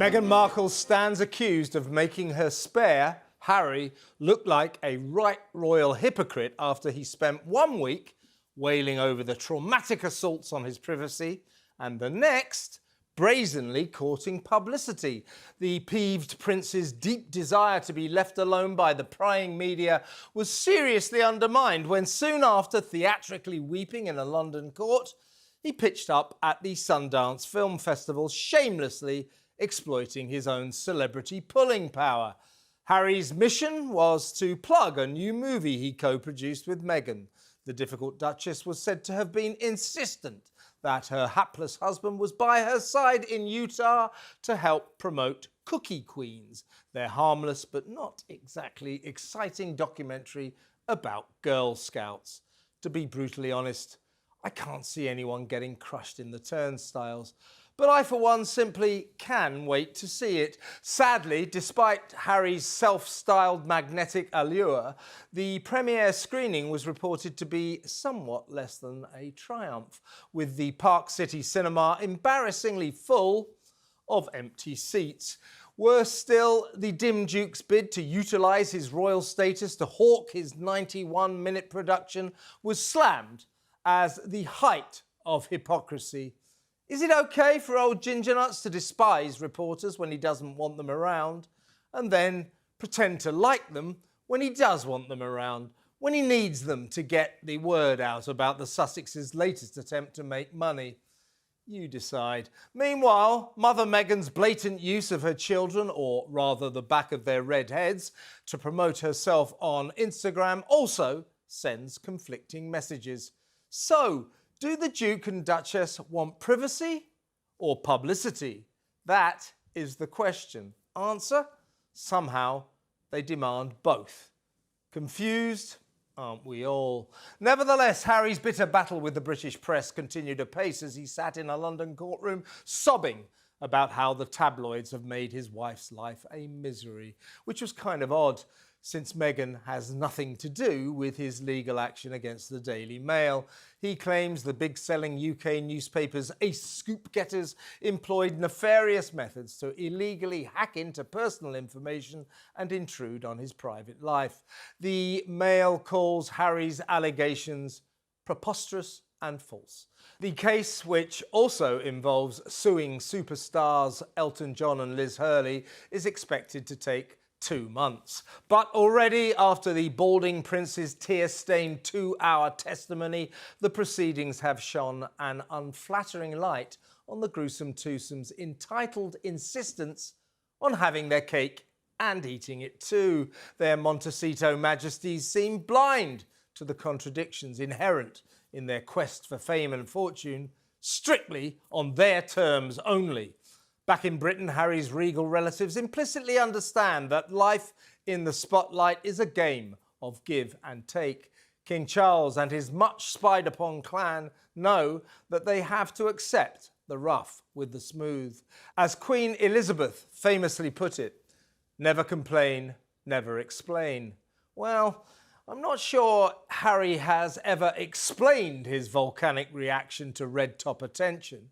Meghan Markle stands accused of making her spare, Harry, look like a right royal hypocrite after he spent 1 week wailing over the traumatic assaults on his privacy and the next brazenly courting publicity. The peeved prince's deep desire to be left alone by the prying media was seriously undermined when soon after theatrically weeping in a London court, he pitched up at the Sundance Film Festival, shamelessly exploiting his own celebrity pulling power. Harry's mission was to plug a new movie he co-produced with Meghan. The difficult Duchess was said to have been insistent that her hapless husband was by her side in Utah to help promote Cookie Queens, their harmless but not exactly exciting documentary about Girl Scouts. To be brutally honest, I can't see anyone getting crushed in the turnstiles. But I, for one, simply can wait to see it. Sadly, despite Harry's self-styled magnetic allure, the premiere screening was reported to be somewhat less than a triumph, with the Park City cinema embarrassingly full of empty seats. Worse still, the dim Duke's bid to utilise his royal status to hawk his 91-minute production was slammed as the height of hypocrisy. Is it okay for old ginger nuts to despise reporters when he doesn't want them around and then pretend to like them when he does want them around, when he needs them to get the word out about the Sussexes' latest attempt to make money? You decide. Meanwhile, Mother Meghan's blatant use of her children, or rather the back of their red heads, to promote herself on Instagram also sends conflicting messages. So, do the Duke and Duchess want privacy or publicity? That is the question. Answer? Somehow they demand both. Confused? Aren't we all? Nevertheless, Harry's bitter battle with the British press continued apace as he sat in a London courtroom sobbing about how the tabloids have made his wife's life a misery, which was kind of odd, since Meghan has nothing to do with his legal action against the Daily Mail. He claims the big-selling UK newspaper's ace scoop-getters employed nefarious methods to illegally hack into personal information and intrude on his private life. The Mail calls Harry's allegations preposterous and false. The case, which also involves suing superstars Elton John and Liz Hurley, is expected to take 2 months. But already, after the balding prince's tear-stained 2-hour testimony, the proceedings have shone an unflattering light on the gruesome twosome's entitled insistence on having their cake and eating it too. Their Montecito majesties seem blind to the contradictions inherent in their quest for fame and fortune, strictly on their terms only. Back in Britain, Harry's regal relatives implicitly understand that life in the spotlight is a game of give and take. King Charles and his much spied-upon clan know that they have to accept the rough with the smooth. As Queen Elizabeth famously put it, never complain, never explain. Well, I'm not sure Harry has ever explained his volcanic reaction to red top attention.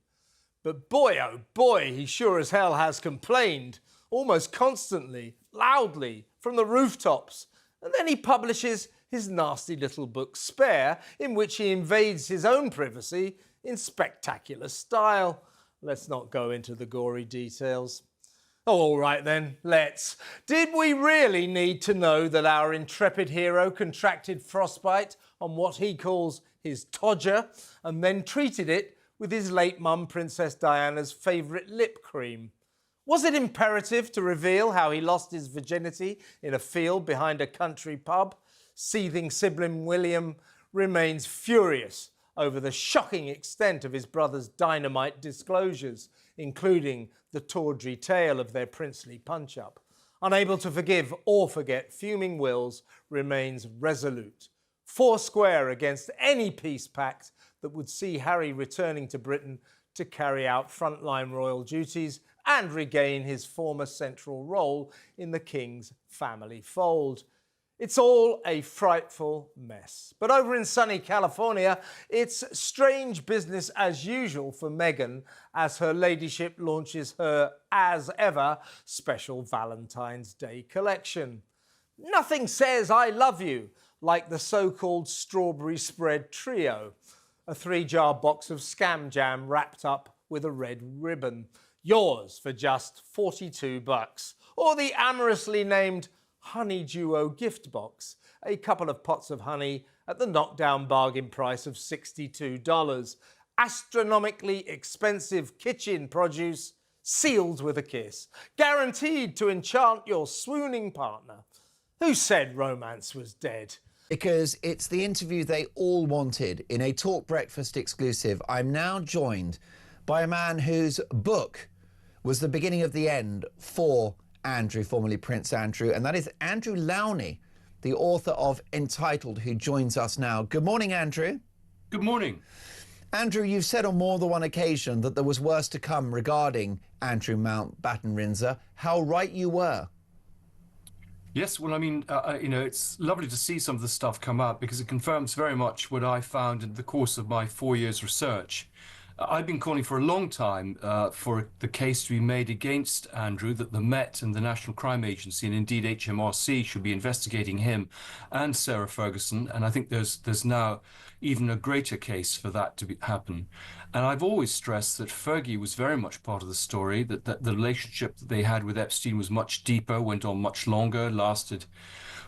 But boy, oh boy, he sure as hell has complained, almost constantly, loudly, from the rooftops. And then he publishes his nasty little book Spare, in which he invades his own privacy in spectacular style. Let's not go into the gory details. Oh, all right then, let's. Did we really need to know that our intrepid hero contracted frostbite on what he calls his todger and then treated it with his late mum, Princess Diana's favourite lip cream? Was it imperative to reveal how he lost his virginity in a field behind a country pub? Seething sibling William remains furious over the shocking extent of his brother's dynamite disclosures, including the tawdry tale of their princely punch-up. Unable to forgive or forget, fuming Wills remains resolute, foursquare against any peace pact that would see Harry returning to Britain to carry out frontline royal duties and regain his former central role in the King's family fold. It's all a frightful mess. But over in sunny California, it's strange business as usual for Meghan as her ladyship launches her, as ever, special Valentine's Day collection. Nothing says I love you like the so-called strawberry spread trio, a 3-jar box of Scam Jam wrapped up with a red ribbon. Yours for just $42. Or the amorously named Honey Duo gift box, a couple of pots of honey at the knockdown bargain price of $62. Astronomically expensive kitchen produce sealed with a kiss, guaranteed to enchant your swooning partner. Who said romance was dead? Because it's the interview they all wanted. In a Talk Breakfast exclusive, I'm now joined by a man whose book was the beginning of the end for Andrew, formerly Prince Andrew, and that is Andrew Lowney, the author of Entitled, who joins us now. Good morning, Andrew. Good morning. Andrew, you've said on more than one occasion that there was worse to come regarding Andrew Mountbatten-Windsor. How right you were. Yes, well, I mean, it's lovely to see some of this stuff come up because it confirms very much what I found in the course of my 4 years research. I've been calling for a long time for the case to be made against Andrew, that the Met and the National Crime Agency, and indeed HMRC, should be investigating him and Sarah Ferguson. And I think there's now even a greater case for that to happen. And I've always stressed that Fergie was very much part of the story, that the relationship that they had with Epstein was much deeper, went on much longer, lasted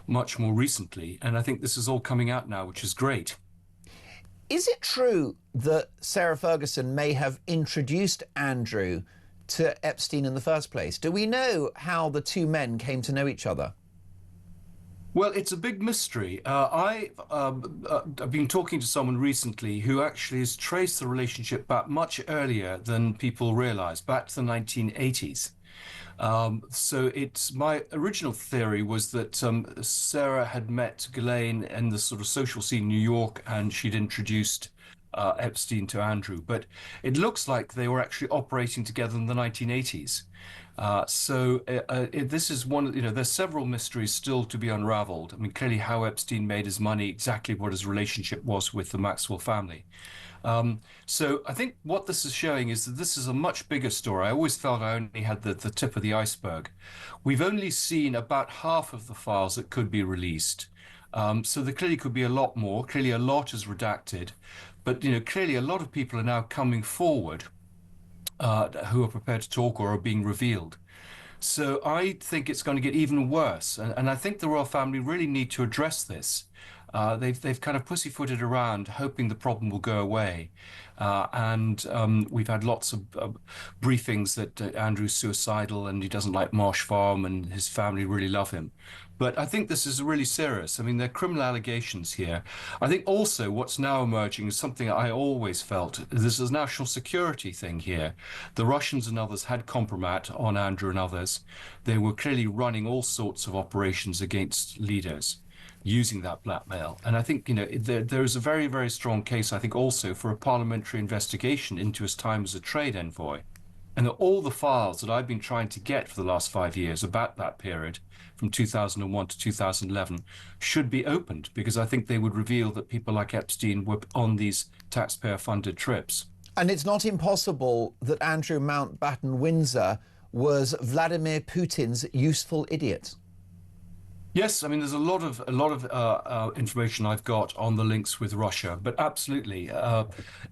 much more recently. And I think this is all coming out now, which is great. Is it true that Sarah Ferguson may have introduced Andrew to Epstein in the first place? Do we know how the two men came to know each other? Well, it's a big mystery. I've been talking to someone recently who actually has traced the relationship back much earlier than people realize, back to the 1980s. So my original theory was that Sarah had met Ghislaine in the sort of social scene in New York, and she'd introduced Epstein to Andrew. But it looks like they were actually operating together in the 1980s. This is one, there's several mysteries still to be unraveled. I mean, clearly how Epstein made his money, exactly what his relationship was with the Maxwell family. So I think what this is showing is that this is a much bigger story. I always felt I only had the tip of the iceberg. We've only seen about half of the files that could be released. So there clearly could be a lot more. Clearly a lot is redacted. But, clearly a lot of people are now coming forward who are prepared to talk or are being revealed. So I think it's going to get even worse. And I think the royal family really need to address this. They've kind of pussyfooted around, hoping the problem will go away. We've had lots of briefings that Andrew's suicidal and he doesn't like Marsh Farm and his family really love him. But I think this is really serious. I mean, there are criminal allegations here. I think also what's now emerging is something I always felt. This is a national security thing here. The Russians and others had compromat on Andrew and others. They were clearly running all sorts of operations against leaders using that blackmail. And I think, there is a very, very strong case, I think, also for a parliamentary investigation into his time as a trade envoy. And all the files that I've been trying to get for the last 5 years about that period, from 2001 to 2011, should be opened, because I think they would reveal that people like Epstein were on these taxpayer-funded trips. And it's not impossible that Andrew Mountbatten-Windsor was Vladimir Putin's useful idiot. Yes, I mean, there's a lot of information I've got on the links with Russia, but absolutely,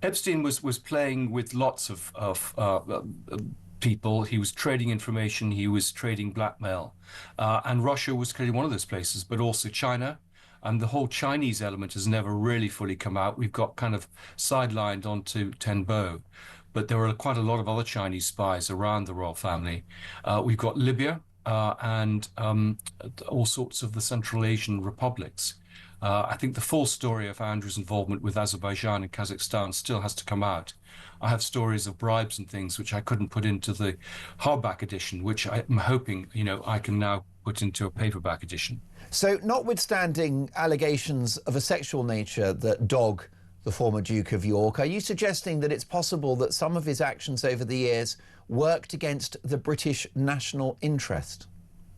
Epstein was playing with lots of people. He was trading information, he was trading blackmail, and Russia was clearly one of those places, but also China. And the whole Chinese element has never really fully come out. We've got kind of sidelined onto Tenbo, but there are quite a lot of other Chinese spies around the royal family. We've got Libya. And all sorts of the Central Asian republics. I think the full story of Andrew's involvement with Azerbaijan and Kazakhstan still has to come out. I have stories of bribes and things which I couldn't put into the hardback edition, which I'm hoping, I can now put into a paperback edition. So notwithstanding allegations of a sexual nature that dog the former Duke of York, are you suggesting that it's possible that some of his actions over the years worked against the British national interest?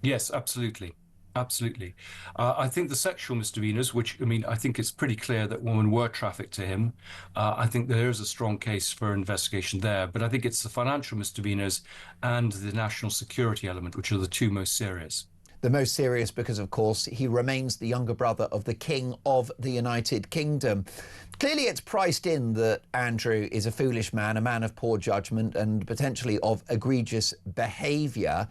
Yes, absolutely. Absolutely. I think the sexual misdemeanors, which, I mean, I think it's pretty clear that women were trafficked to him. I think there is a strong case for investigation there. But I think it's the financial misdemeanors and the national security element, which are the two most serious. The most serious because, of course, he remains the younger brother of the King of the United Kingdom. Clearly, it's priced in that Andrew is a foolish man, a man of poor judgment and potentially of egregious behaviour.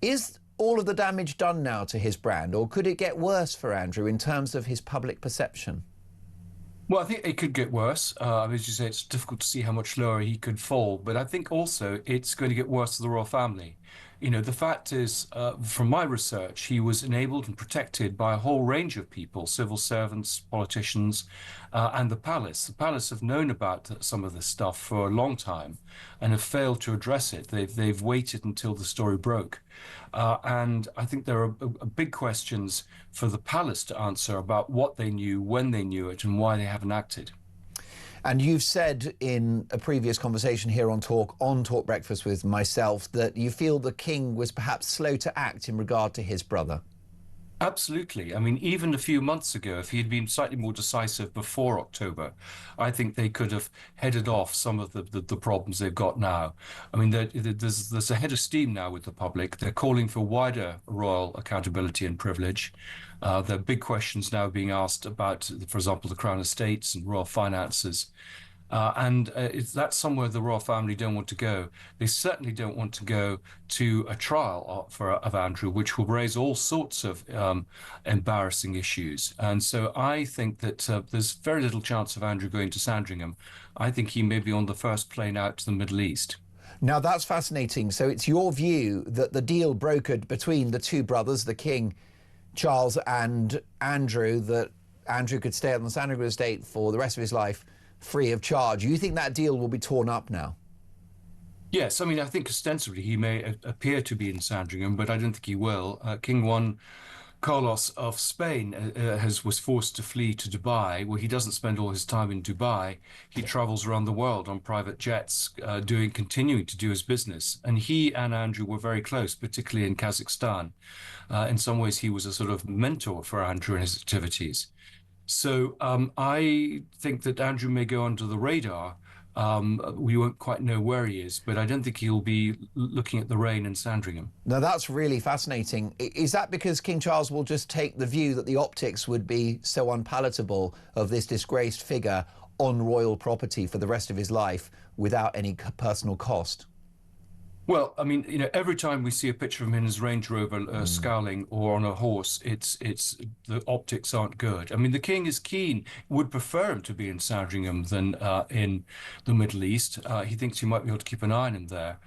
Is all of the damage done now to his brand, or could it get worse for Andrew in terms of his public perception? Well, I think it could get worse. As you say, it's difficult to see how much lower he could fall. But I think also it's going to get worse for the royal family. You know, the fact is, from my research, he was enabled and protected by a whole range of people, civil servants, politicians, and the palace. The palace have known about some of this stuff for a long time and have failed to address it. They've waited until the story broke. And I think there are big questions for the palace to answer about what they knew, when they knew it, and why they haven't acted. And you've said in a previous conversation here on Talk Breakfast with myself that you feel the King was perhaps slow to act in regard to his brother. Absolutely. I mean, even a few months ago, if he had been slightly more decisive before October, I think they could have headed off some of the problems they've got now. I mean, there's a head of steam now with the public. They're calling for wider royal accountability and privilege. There are big questions now being asked about, for example, the Crown Estates and royal finances. That's somewhere the royal family don't want to go. They certainly don't want to go to a trial of Andrew, which will raise all sorts of embarrassing issues. And so I think that there's very little chance of Andrew going to Sandringham. I think he may be on the first plane out to the Middle East. Now, that's fascinating. So it's your view that the deal brokered between the two brothers, the King, Charles, and Andrew, that Andrew could stay on the Sandringham estate for the rest of his life free of charge. You think that deal will be torn up now? Yes, I mean, I think ostensibly he may appear to be in Sandringham, but I don't think he will. King Juan Carlos of Spain was forced to flee to Dubai, where he doesn't spend all his time in Dubai. He travels around the world on private jets, continuing to do his business. And he and Andrew were very close, particularly in Kazakhstan. In some ways, he was a sort of mentor for Andrew in his activities. So I think that Andrew may go under the radar. We won't quite know where he is, but I don't think he'll be looking at the rain in Sandringham. Now, that's really fascinating. Is that because King Charles will just take the view that the optics would be so unpalatable of this disgraced figure on royal property for the rest of his life without any personal cost? Well, I mean, you know, every time we see a picture of him in his Range Rover scowling or on a horse, it's the optics aren't good. I mean, the King is keen, would prefer him to be in Sandringham than in the Middle East. He thinks he might be able to keep an eye on him there.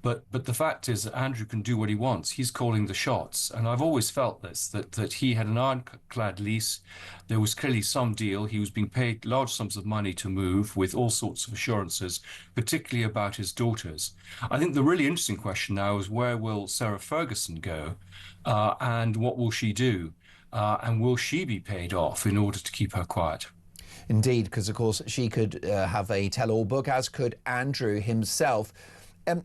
But the fact is that Andrew can do what he wants. He's calling the shots. And I've always felt this, that he had an ironclad lease. There was clearly some deal. He was being paid large sums of money to move with all sorts of assurances, particularly about his daughters. I think the really interesting question now is where will Sarah Ferguson go and what will she do? And will she be paid off in order to keep her quiet? Indeed, because, of course, she could have a tell-all book, as could Andrew himself.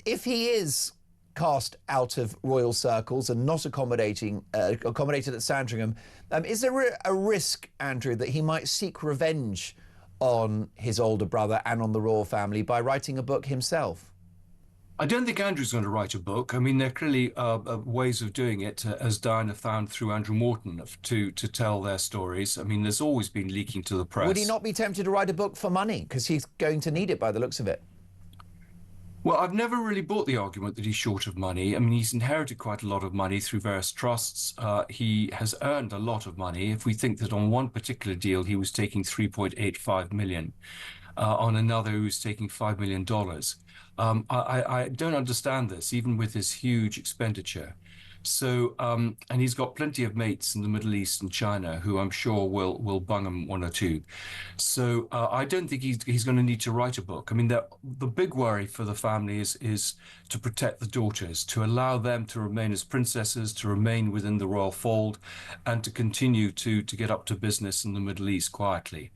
If he is cast out of royal circles and not accommodated at Sandringham, is there a risk, Andrew, that he might seek revenge on his older brother and on the royal family by writing a book himself? I don't think Andrew's going to write a book. I mean, there are clearly ways of doing it, as Diana found through Andrew Morton, to tell their stories. I mean, there's always been leaking to the press. Would he not be tempted to write a book for money? Because he's going to need it by the looks of it. Well, I've never really bought the argument that he's short of money. I mean, he's inherited quite a lot of money through various trusts. He has earned a lot of money. If we think that on one particular deal, he was taking $3.85 million, on another, he was taking $5 million. I don't understand this, even with his huge expenditure. So, and he's got plenty of mates in the Middle East and China who I'm sure will bung him one or two. So I don't think he's going to need to write a book. I mean, the big worry for the family is to protect the daughters, to allow them to remain as princesses, to remain within the royal fold, and to continue to get up to business in the Middle East quietly.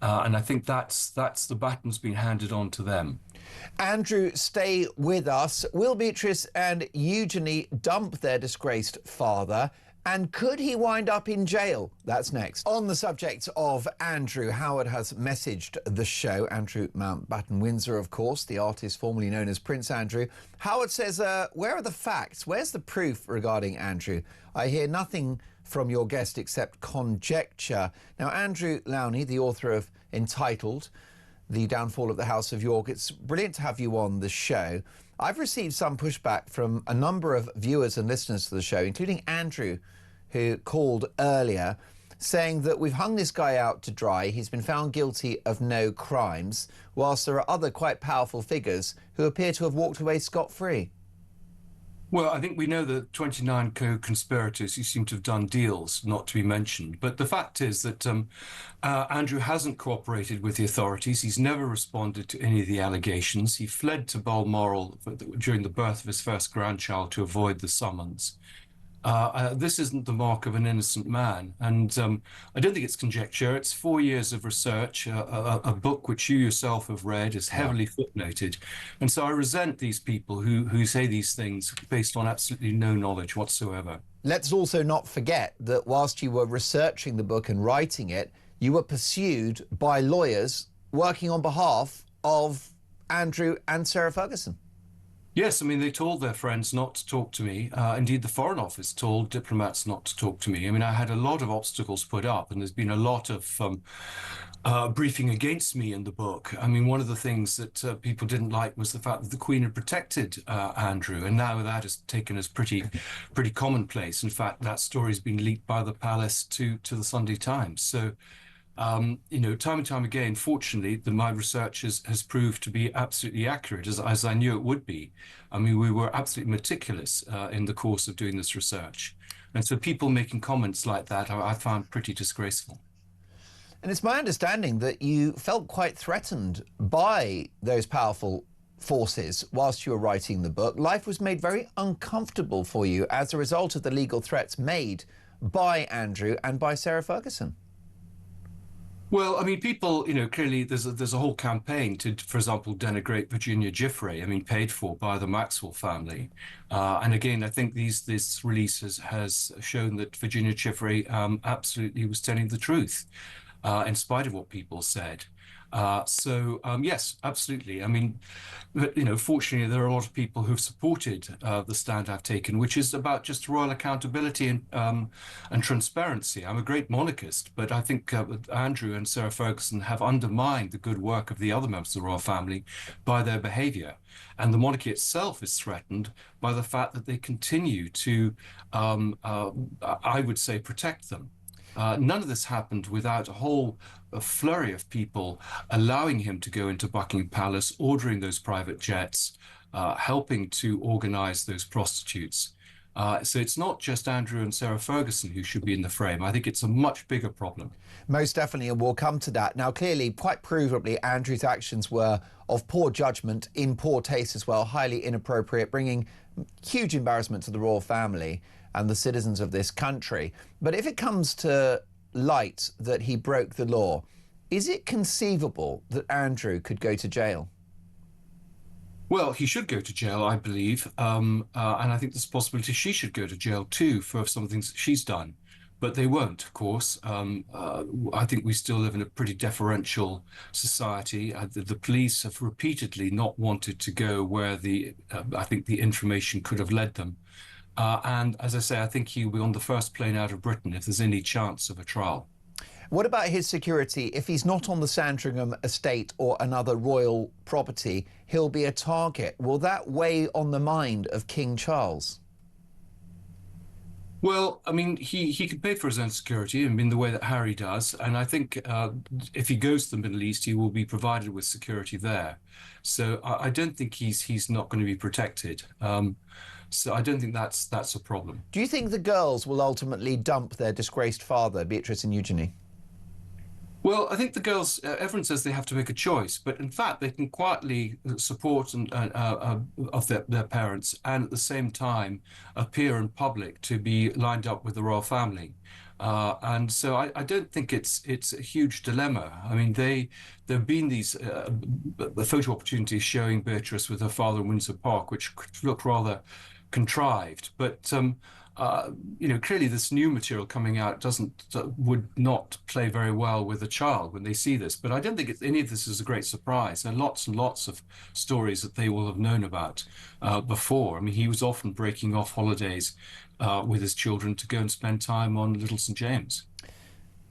And I think that's the baton's been handed on to them. Andrew, stay with us. Will Beatrice and Eugenie dump their disgraced father? And could he wind up in jail? That's next. On the subject of Andrew, Howard has messaged the show. Andrew Mountbatten-Windsor, of course, the artist formerly known as Prince Andrew. Howard says, where are the facts? Where's the proof regarding Andrew? I hear nothing from your guest except conjecture. Now, Andrew Lowney, the author of Entitled, The Downfall of the House of York, it's brilliant to have you on the show. I've received some pushback from a number of viewers and listeners to the show, including Andrew, who called earlier, saying that we've hung this guy out to dry. He's been found guilty of no crimes, whilst there are other quite powerful figures who appear to have walked away scot-free. Well, I think we know the 29 co-conspirators who seem to have done deals not to be mentioned. But the fact is that Andrew hasn't cooperated with the authorities. He's never responded to any of the allegations. He fled to Balmoral during the birth of his first grandchild to avoid the summons. This isn't the mark of an innocent man. And I don't think it's conjecture. It's 4 years of research. A book which you yourself have read is heavily footnoted. And so I resent these people who say these things based on absolutely no knowledge whatsoever. Let's also not forget that whilst you were researching the book and writing it, you were pursued by lawyers working on behalf of Andrew and Sarah Ferguson. Yes, I mean, they told their friends not to talk to me. Indeed, the Foreign Office told diplomats not to talk to me. I mean, I had a lot of obstacles put up, and there's been a lot of briefing against me in the book. I mean, one of the things that people didn't like was the fact that the Queen had protected Andrew, and now that is taken as pretty commonplace. In fact, that story has been leaked by the palace to the Sunday Times. So, you know, time and time again, fortunately, my research has proved to be absolutely accurate, as I knew it would be. I mean, we were absolutely meticulous in the course of doing this research. And so people making comments like that, I found pretty disgraceful. And it's my understanding that you felt quite threatened by those powerful forces whilst you were writing the book. Life was made very uncomfortable for you as a result of the legal threats made by Andrew and by Sarah Ferguson. Well, I mean, people, you know, clearly there's a whole campaign to, for example, denigrate Virginia Giuffre, I mean, paid for by the Maxwell family. And again, I think this release has shown that Virginia Giuffre absolutely was telling the truth, in spite of what people said. Yes, absolutely. I mean, you know, fortunately, there are a lot of people who've supported the stand I've taken, which is about just royal accountability and transparency. I'm a great monarchist, but I think Andrew and Sarah Ferguson have undermined the good work of the other members of the royal family by their behavior. And the monarchy itself is threatened by the fact that they continue to, I would say, protect them. None of this happened without a flurry of people allowing him to go into Buckingham Palace, ordering those private jets, helping to organize those prostitutes. So it's not just Andrew and Sarah Ferguson who should be in the frame. I think it's a much bigger problem. Most definitely, and we'll come to that. Now, clearly, quite provably, Andrew's actions were of poor judgment, in poor taste as well, highly inappropriate, bringing huge embarrassment to the royal family and the citizens of this country. But if it comes to light that he broke the law, is it conceivable that Andrew could go to jail? Well, he should go to jail, I believe. And I think there's a possibility she should go to jail too for some of the things that she's done. But they won't, of course. I think we still live in a pretty deferential society. The police have repeatedly not wanted to go where I think the information could have led them. And as I say, I think he'll be on the first plane out of Britain if there's any chance of a trial. What about his security? If he's not on the Sandringham estate or another royal property, he'll be a target. Will that weigh on the mind of King Charles? Well, I mean, he can pay for his own security, I mean, the way that Harry does. And I think if he goes to the Middle East, he will be provided with security there. So I don't think he's not going to be protected. So I don't think that's a problem. Do you think the girls will ultimately dump their disgraced father, Beatrice and Eugenie? Well, I think the girls, everyone says they have to make a choice, but in fact, they can quietly support of their parents and at the same time appear in public to be lined up with the royal family. And so I don't think it's a huge dilemma. I mean, there have been these photo opportunities showing Beatrice with her father in Windsor Park, which look rather contrived. But clearly this new material coming out would not play very well with a child when they see this. But I don't think any of this is a great surprise. There are lots and lots of stories that they will have known about before. I mean, he was often breaking off holidays with his children to go and spend time on Little St. James.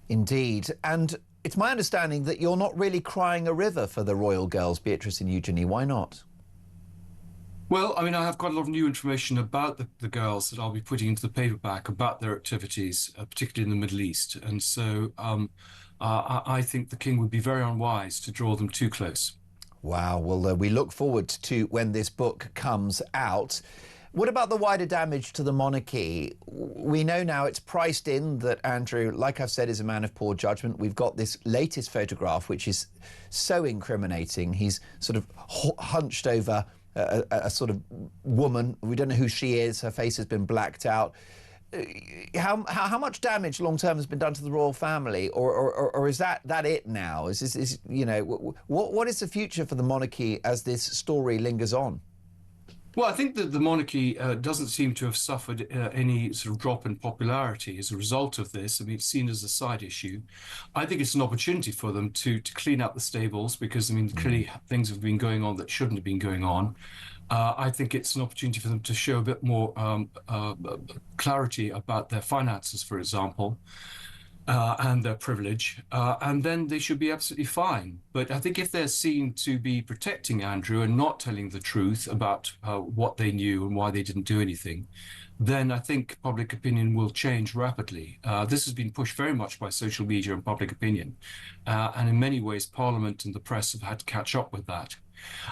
Indeed. And it's my understanding that you're not really crying a river for the royal girls, Beatrice and Eugenie. Why not? Well, I mean, I have quite a lot of new information about the girls that I'll be putting into the paperback about their activities, particularly in the Middle East. And so I think the king would be very unwise to draw them too close. Wow. Well, we look forward to when this book comes out. What about the wider damage to the monarchy? We know now it's priced in that Andrew, like I've said, is a man of poor judgment. We've got this latest photograph, which is so incriminating. He's sort of hunched over a sort of woman. We don't know who she is. Her face has been blacked out. How much damage long term has been done to the royal family, or is that it now? What is the future for the monarchy as this story lingers on? Well, I think that the monarchy doesn't seem to have suffered any sort of drop in popularity as a result of this. I mean, it's seen as a side issue. I think it's an opportunity for them to clean up the stables because, I mean, clearly things have been going on that shouldn't have been going on. I think it's an opportunity for them to show a bit more clarity about their finances, for example. And their privilege, and then they should be absolutely fine. But I think if they're seen to be protecting Andrew and not telling the truth about what they knew and why they didn't do anything, then I think public opinion will change rapidly. This has been pushed very much by social media and public opinion. And in many ways, Parliament and the press have had to catch up with that.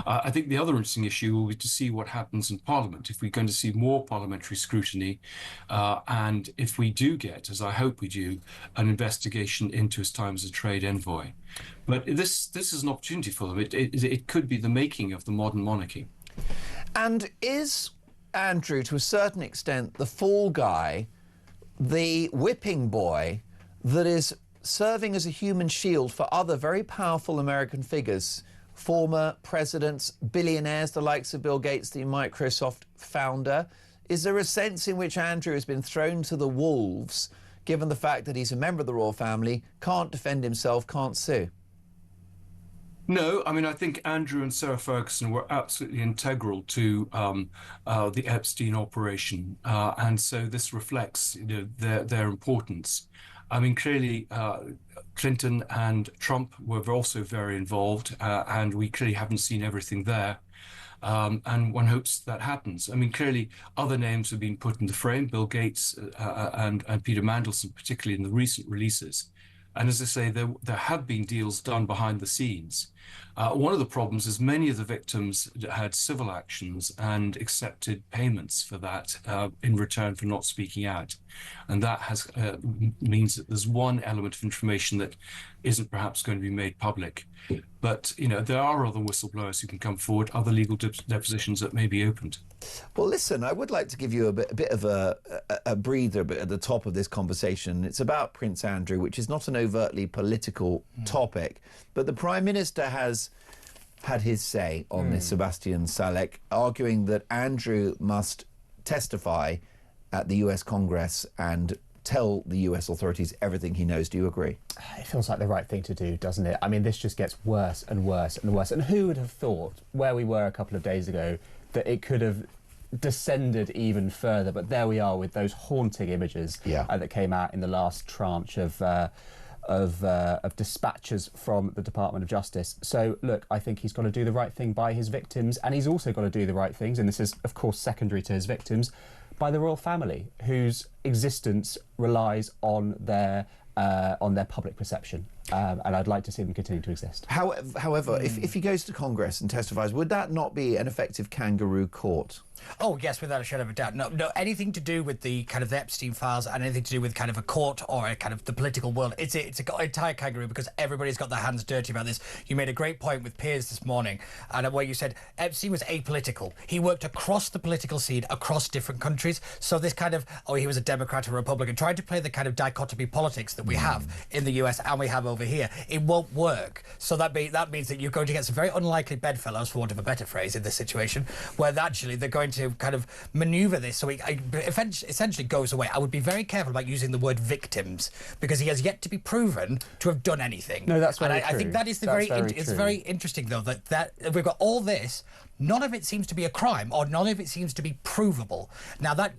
I think the other interesting issue will be to see what happens in Parliament, if we're going to see more parliamentary scrutiny, and if we do get, as I hope we do, an investigation into his time as a trade envoy. But this is an opportunity for them. It could be the making of the modern monarchy. And is Andrew, to a certain extent, the fall guy, the whipping boy that is serving as a human shield for other very powerful American figures, former presidents, billionaires, the likes of Bill Gates, the Microsoft founder? Is there a sense in which Andrew has been thrown to the wolves, given the fact that he's a member of the royal family, can't defend himself, can't sue? No, I mean, I think Andrew and Sarah Ferguson were absolutely integral to the Epstein operation. And so this reflects, their importance. I mean, clearly, Clinton and Trump were also very involved, and we clearly haven't seen everything there. And one hopes that happens. I mean, clearly, other names have been put in the frame, Bill Gates and Peter Mandelson, particularly in the recent releases. And as I say, there have been deals done behind the scenes. One of the problems is many of the victims had civil actions and accepted payments for that in return for not speaking out. And that means that there's one element of information that isn't perhaps going to be made public. But, there are other whistleblowers who can come forward, other legal depositions that may be opened. Well, listen, I would like to give you a bit of a breather at the top of this conversation. It's about Prince Andrew, which is not an overtly political topic, but the Prime Minister has had his say on this, Sebastian Salek, arguing that Andrew must testify at the US Congress and tell the US authorities everything he knows. Do you agree? It feels like the right thing to do, doesn't it? I mean, this just gets worse and worse and worse. And who would have thought, where we were a couple of days ago, that it could have descended even further? But there we are with those haunting images that came out in the last tranche of dispatches from the Department of Justice. So, look, I think he's got to do the right thing by his victims, and he's also got to do the right things, and this is, of course, secondary to his victims, by the royal family, whose existence relies on their public perception. And I'd like to see them continue to exist. However, if he goes to Congress and testifies, would that not be an effective kangaroo court? Oh, yes, without a shadow of a doubt. No, anything to do with the kind of the Epstein files and anything to do with kind of a court or a kind of the political world, it's an entire kangaroo because everybody's got their hands dirty about this. You made a great point with Piers this morning, and where you said Epstein was apolitical. He worked across the political scene, across different countries. So this kind of, he was a Democrat or Republican, trying to play the kind of dichotomy politics that we have in the US and we have over here, it won't work. So that means that you're going to get some very unlikely bedfellows, for want of a better phrase, in this situation, where actually they're going to kind of manoeuvre this so it essentially goes away. I would be very careful about using the word victims, because he has yet to be proven to have done anything. No, that's very true. I think that is it's very interesting, though, that we've got all this. None of it seems to be a crime, or none of it seems to be provable. Now, that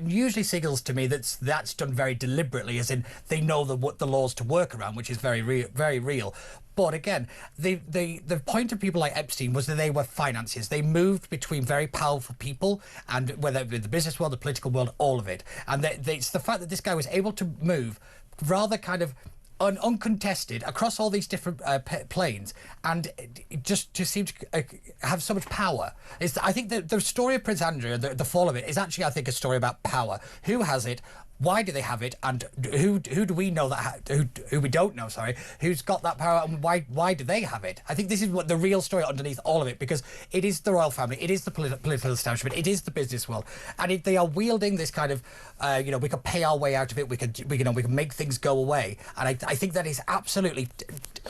usually signals to me that's done very deliberately, as in they know the laws to work around, which is very real. But again, the point of people like Epstein was that they were financiers. They moved between very powerful people, and whether it be the business world, the political world, all of it. And it's the fact that this guy was able to move rather kind of uncontested across all these different planes, and just to seem to have so much power. I think the story of Prince Andrew, the fall of it, is actually, I think, a story about power. Who has it? Why do they have it? And who do we know who we don't know? Sorry, who's got that power, and why do they have it? I think this is what the real story underneath all of it, because it is the royal family, it is the political establishment, it is the business world, and they are wielding this kind of, we could pay our way out of it, we can make things go away, and I think that is absolutely.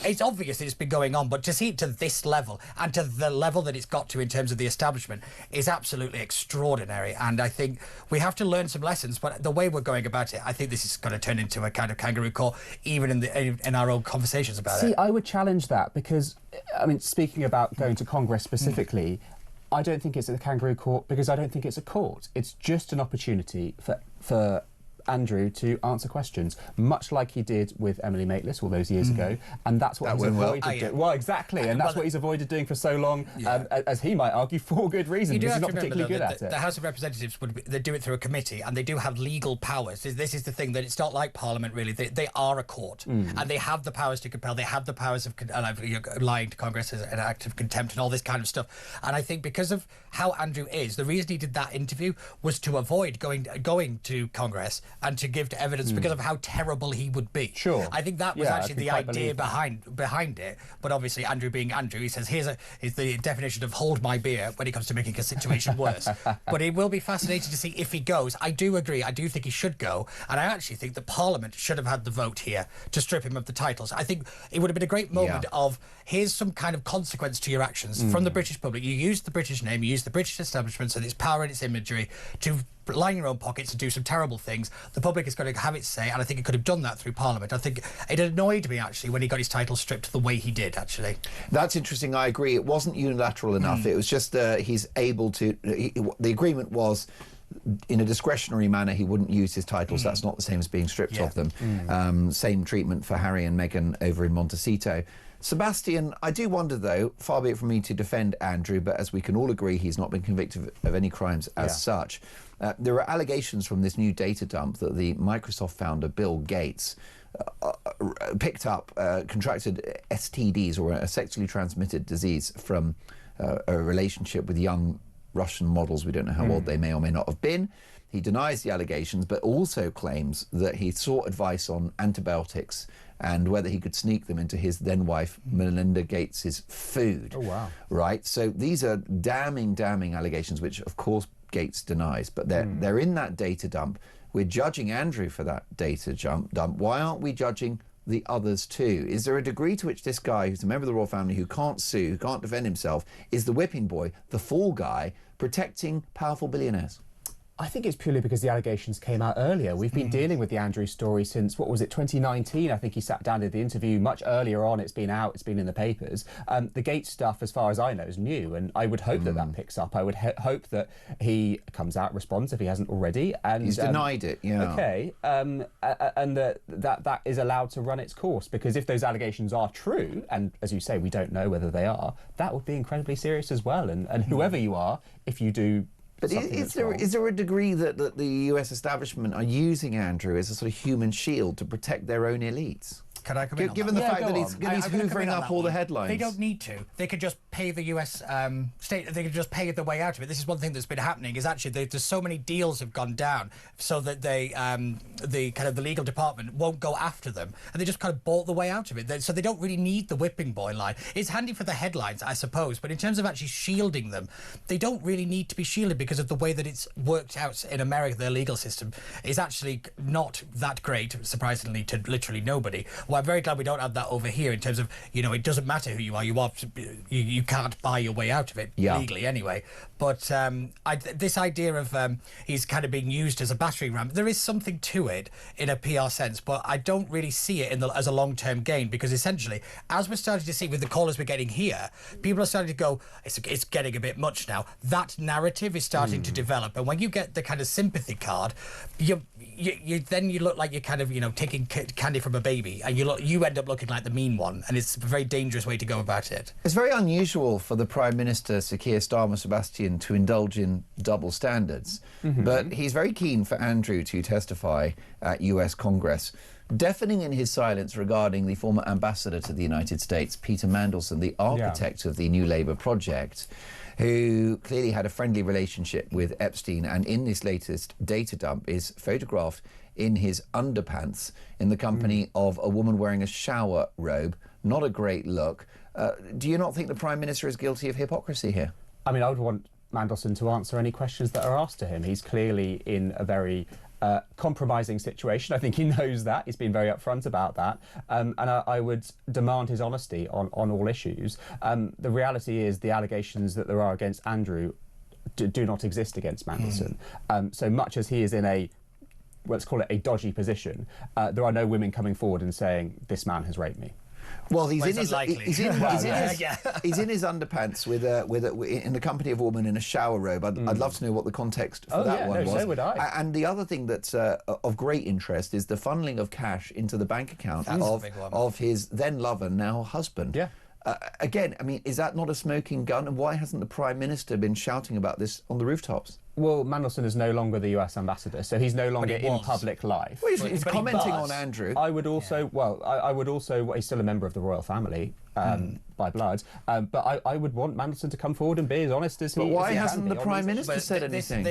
It's obvious that it's been going on, but to see it to this level and to the level that it's got to in terms of the establishment is absolutely extraordinary. And I think we have to learn some lessons. But the way we're going about it, I think this is going to turn into a kind of kangaroo court, even in our own conversations about it. See, I would challenge that, because, I mean, speaking about going to Congress specifically, I don't think it's a kangaroo court, because I don't think it's a court. It's just an opportunity for Andrew to answer questions, much like he did with Emily Maitlis all those years ago, and that's what he's avoided doing. Well, exactly, and that's what he's avoided doing for so long, as he might argue, for good reason, because he's not particularly good at it. The House of Representatives they do it through a committee, and they do have legal powers. This is the thing, that it's not like Parliament, really. They are a court, and they have the powers to compel. They have the powers of lying to Congress as an act of contempt and all this kind of stuff. And I think because of how Andrew is, the reason he did that interview was to avoid going to Congress and to give evidence because of how terrible he would be. Sure. I think that was actually the idea behind it. But obviously, Andrew being Andrew, he says, here's the definition of hold my beer when it comes to making a situation worse. But it will be fascinating to see if he goes. I do agree. I do think he should go. And I actually think that Parliament should have had the vote here to strip him of the titles. I think it would have been a great moment of, here's some kind of consequence to your actions from the British public. You use the British name, you use the British establishment and its power and its imagery to line your own pockets and do some terrible things. The public is going to have its say, and I think it could have done that through Parliament. I think it annoyed me, actually, when he got his title stripped the way he did, actually. That's interesting. I agree. It wasn't unilateral enough. It was just he's able to... the agreement was, in a discretionary manner, he wouldn't use his titles. That's not the same as being stripped of them. Same treatment for Harry and Meghan over in Montecito. Sebastian, I do wonder, though, far be it from me to defend Andrew, but as we can all agree, he's not been convicted of any crimes as such. There are allegations from this new data dump that the Microsoft founder, Bill Gates, picked up, contracted STDs, or a sexually transmitted disease, from a relationship with young Russian models. We don't know how old they may or may not have been. He denies the allegations, but also claims that he sought advice on antibiotics and whether he could sneak them into his then-wife Melinda Gates's food. Oh, wow. Right? So these are damning allegations, which, of course, Gates denies, but they're in that data dump. We're judging Andrew for that data dump. Why aren't we judging the others too? Is there a degree to which this guy, who's a member of the royal family, who can't sue, who can't defend himself, is the whipping boy, the fall guy, protecting powerful billionaires? I think it's purely because the allegations came out earlier. We've been dealing with the Andrew story since, what was it, 2019? I think he sat down, did the interview much earlier on. It's been out, it's been in the papers. The Gates stuff, as far as I know, is new, and I would hope that picks up. I would hope that he comes out, responds if he hasn't already. And he's denied it, Okay, and that is allowed to run its course, because if those allegations are true, and as you say, we don't know whether they are, that would be incredibly serious as well. And whoever you are, if you do... But is there a degree that the US establishment are using Andrew as a sort of human shield to protect their own elites? Can I come in on Given that? the fact that he's hoovering up all the headlines. They don't need to. They could just pay the US state. They could just pay the way out of it. This is one thing that's been happening. Is actually there's so many deals have gone down, so that the kind of the legal department won't go after them, and they just kind of bought the way out of it. So they don't really need the whipping boy line. It's handy for the headlines, I suppose, but in terms of actually shielding them, they don't really need to be shielded, because of the way that it's worked out in America. Their legal system is actually not that great, surprisingly to literally nobody. Well, I'm very glad we don't have that over here in terms of, you know, it doesn't matter who you are. You can't buy your way out of it legally anyway. But this idea of he's kind of being used as a battering ram, there is something to it in a PR sense, but I don't really see it as a long-term gain, because essentially, as we're starting to see with the callers we're getting here, people are starting to go, it's getting a bit much now. That narrative is starting to develop, and when you get the kind of sympathy card, you look like you're kind of, you know, taking candy from a baby, and you end up looking like the mean one, and it's a very dangerous way to go about it. It's very unusual for the Prime Minister, Sir Keir Starmer Sebastian, to indulge in double standards, but he's very keen for Andrew to testify at US Congress, deafening in his silence regarding the former ambassador to the United States, Peter Mandelson, the architect of the New Labour project, who clearly had a friendly relationship with Epstein, and in this latest data dump is photographed in his underpants in the company of a woman wearing a shower robe. Not a great look. Do you not think the Prime Minister is guilty of hypocrisy here? I mean, I would want Mandelson to answer any questions that are asked to him. He's clearly in a very compromising situation. I think he knows that. He's been very upfront about that. And I would demand his honesty on all issues. The reality is the allegations that there are against Andrew do not exist against Mandelson. So much as he is in a, let's call it a dodgy position, there are no women coming forward and saying, this man has raped me. Well, he's in his underpants in the company of a woman in a shower robe. I'd love to know what the context for that one was. So would I. And the other thing that's of great interest is the funneling of cash into the bank account of his then lover, now husband. Yeah. Again, I mean, is that not a smoking gun? And why hasn't the Prime Minister been shouting about this on the rooftops? Well, Mandelson is no longer the US ambassador, so he's no longer in public life. Well, he's commenting on Andrew. I would also, he's still a member of the royal family by blood, but I would want Mandelson to come forward and be as honest as he can be. But why hasn't the Prime Minister said anything?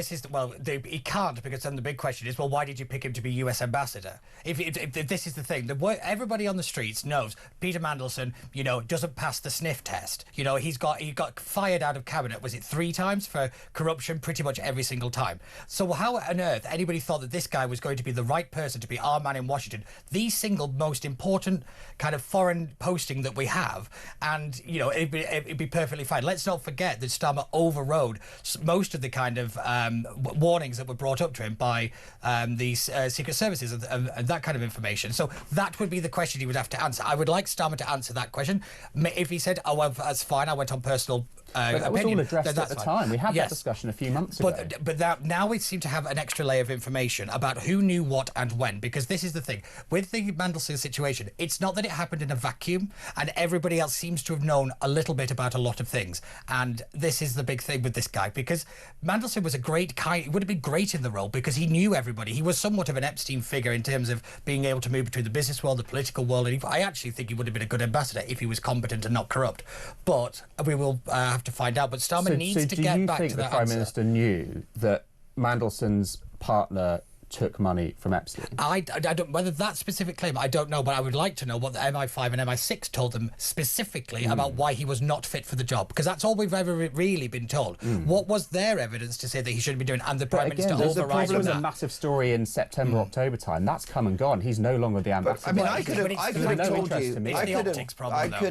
He can't, because then the big question is, well, why did you pick him to be US ambassador? If this is the thing, everybody on the streets knows Peter Mandelson, you know, doesn't pass the sniff test. You know, he got fired out of cabinet, was it 3 times for corruption, pretty much every single time. So how on earth anybody thought that this guy was going to be the right person to be our man in Washington, the single most important kind of foreign posting that we have, and, you know, it'd be perfectly fine. Let's not forget that Starmer overrode most of the kind of warnings that were brought up to him by the Secret Services and that kind of information. So that would be the question he would have to answer. I would like Starmer to answer that question. If he said, oh, well, that's fine, I went on personal but that opinion, was all addressed at the time. We had that discussion a few months ago. But now we seem to have an extra layer of information about who knew what and when, because this is the thing. With the Mandelson situation, it's not that it happened in a vacuum, and everybody else seems to have known a little bit about a lot of things. And this is the big thing with this guy, because Mandelson was he would have been great in the role because he knew everybody. He was somewhat of an Epstein figure in terms of being able to move between the business world, the political world, and I actually think he would have been a good ambassador if he was competent and not corrupt. But we will have to find out. But Starmer needs to get back to that answer. Do you think the Prime Minister knew that Mandelson's partner took money from Epstein? I don't, whether that specific claim, I don't know, but I would like to know what the MI5 and MI6 told them specifically about why he was not fit for the job, because that's all we've ever really been told. What was their evidence to say that he shouldn't be doing, and the Prime Minister overrides that? There was a massive story in September, October time. That's come and gone. He's no longer the ambassador. But, I could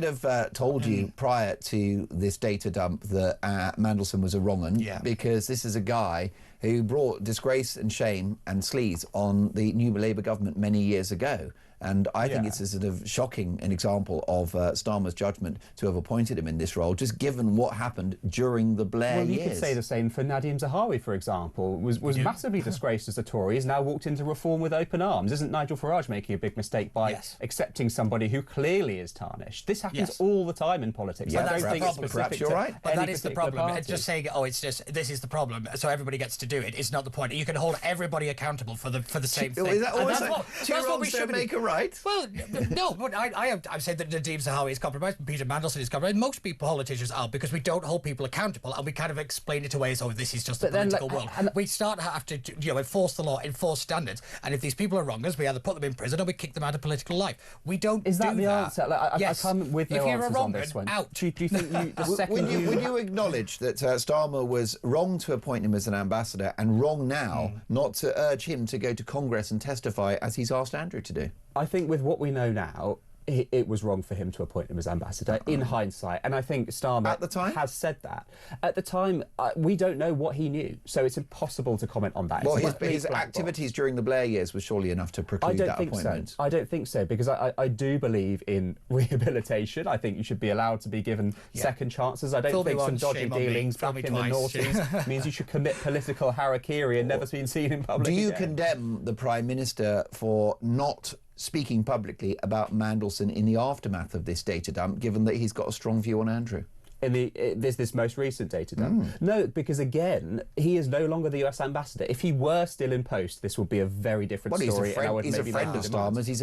have told you prior to this data dump that Mandelson was a wrong 'un, because this is a guy who brought disgrace and shame and sleaze on the new Labour government many years ago. And I think it's a sort of shocking an example of Starmer's judgment to have appointed him in this role, just given what happened during the Blair years. Well, you could say the same for Nadim Zahawi, for example, was massively disgraced as a Tory, has now walked into reform with open arms. Isn't Nigel Farage making a big mistake by accepting somebody who clearly is tarnished? This happens all the time in politics. I don't think it's specific you're right. But that is the problem. It's just saying, this is the problem, so everybody gets to do it. It's not the point. You can hold everybody accountable for the same thing. Is that always that's what we should make a right? Well, no, but I've said that Nadim Zahawi is compromised, Peter Mandelson is compromised. Most politicians are, because we don't hold people accountable, and we kind of explain it away as, oh, this is just the political world. And we have to enforce the law, enforce standards, and if these people are wrongers, we either put them in prison or we kick them out of political life. We don't Is that do the answer? Yes. I come with no answers on this one. Out. Do you think the second Would you acknowledge that Starmer was wrong to appoint him as an ambassador, and wrong now not to urge him to go to Congress and testify as he's asked Andrew to do? I think with what we know now, it was wrong for him to appoint him as ambassador in hindsight. And I think Starmer At the time? has said that. At the time, we don't know what he knew, so it's impossible to comment on that. Well, It's a his black box. activities during the Blair years was surely enough to preclude that appointment. I don't think so, because I do believe in rehabilitation. I think you should be allowed to be given second chances. I don't Fool me think some once, dodgy shame on me. dealings Fool back me in the twice. noughties means you should commit political harakiri and never been seen in public Do you again. condemn the Prime Minister for not speaking publicly about Mandelson in the aftermath of this data dump, given that he's got a strong view on Andrew? In this most recent data dump? No, because again, he is no longer the US ambassador. If he were still in post, this would be a very different story. He's a friend of Starmer's. He's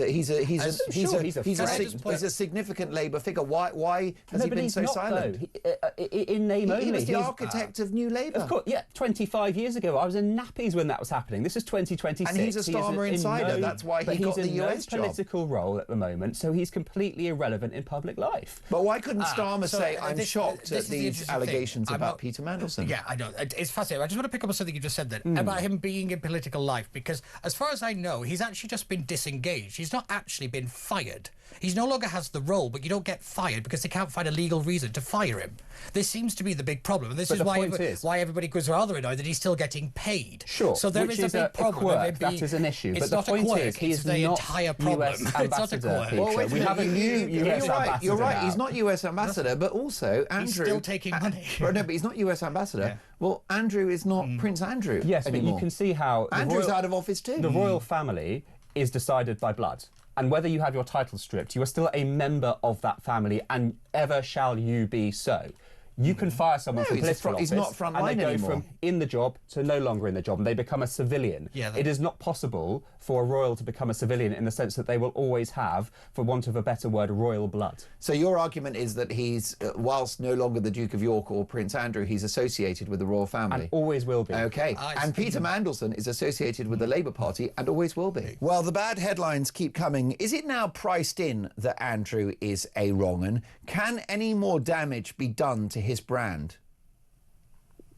a significant Labour figure. Why has he been so silent? In name only. He was the architect of New Labour. Of course, yeah. 25 years ago, I was in nappies when that was happening. This is 2026. And he's a Starmer insider. That's why he got the US job. He's in no political role at the moment, so he's completely irrelevant in public life. But why couldn't Starmer say, I'm shocked this at is the these interesting allegations thing. about Peter Mandelson? Yeah, I know. It's fascinating. I just want to pick up on something you just said then about him being in political life, because as far as I know, he's actually just been disengaged. He's not actually been fired. He no longer has the role, but you don't get fired because they can't find a legal reason to fire him. This seems to be the big problem. And this is why everybody goes rather annoyed that he's still getting paid. Sure. So there which is a big problem. Quirk. That is an issue. It's But not the point a quirk. is, he It's is the not entire problem. US It's not a ambassador, quirk. Peter. Well, We have a new US ambassador. You're right. now. He's not US ambassador, but also Andrew. He's still taking money. No, but he's not US ambassador. Yeah. Well, Andrew is not Prince Andrew Yes, anymore. but you can see how Andrew's out of office too. The royal family is decided by blood. And whether you have your title stripped, you are still a member of that family, and ever shall you be so. You can fire someone from political office, he's not front line and they go anymore. from in the job to no longer in the job, and they become a civilian. Yeah, it is not possible for a royal to become a civilian in the sense that they will always have, for want of a better word, royal blood. So your argument is that he's, whilst no longer the Duke of York or Prince Andrew, he's associated with the royal family. And always will be. Okay. And Peter Mandelson is associated with the Labour Party and always will be. Well, the bad headlines keep coming. Is it now priced in that Andrew is a wrong-un? Can any more damage be done to his brand?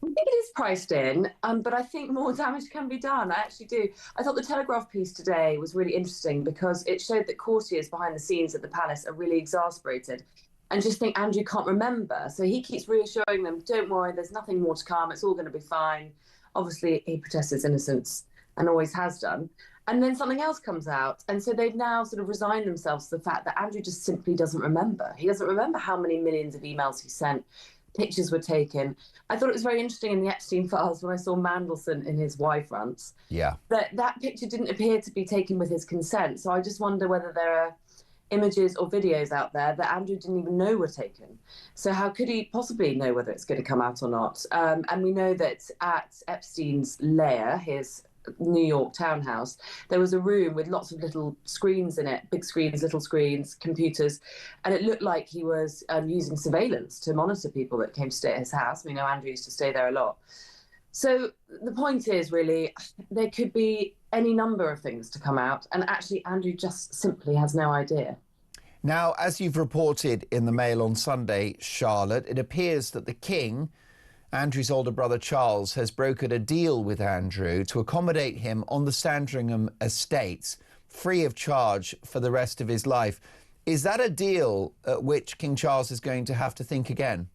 I think it is priced in, but I think more damage can be done. I actually do. I thought the Telegraph piece today was really interesting because it showed that courtiers behind the scenes at the palace are really exasperated and just think Andrew can't remember. So he keeps reassuring them, don't worry, there's nothing more to come. It's all going to be fine. Obviously, he protests his innocence and always has done. And then something else comes out. And so they've now sort of resigned themselves to the fact that Andrew just simply doesn't remember. He doesn't remember how many millions of emails he sent. Pictures were taken. I thought it was very interesting in the Epstein files when I saw Mandelson in his Y fronts. Yeah. That picture didn't appear to be taken with his consent. So I just wonder whether there are images or videos out there that Andrew didn't even know were taken. So how could he possibly know whether it's going to come out or not? And we know that at Epstein's lair, his New York townhouse, there was a room with lots of little screens in it, big screens, little screens, computers, and it looked like he was using surveillance to monitor people that came to stay at his house. We know Andrew used to stay there a lot. So the point is really, there could be any number of things to come out, and actually Andrew just simply has no idea. Now, as you've reported in the Mail on Sunday, Charlotte, it appears that the King, Andrew's older brother Charles, has brokered a deal with Andrew to accommodate him on the Sandringham estates, free of charge for the rest of his life. Is that a deal at which King Charles is going to have to think again?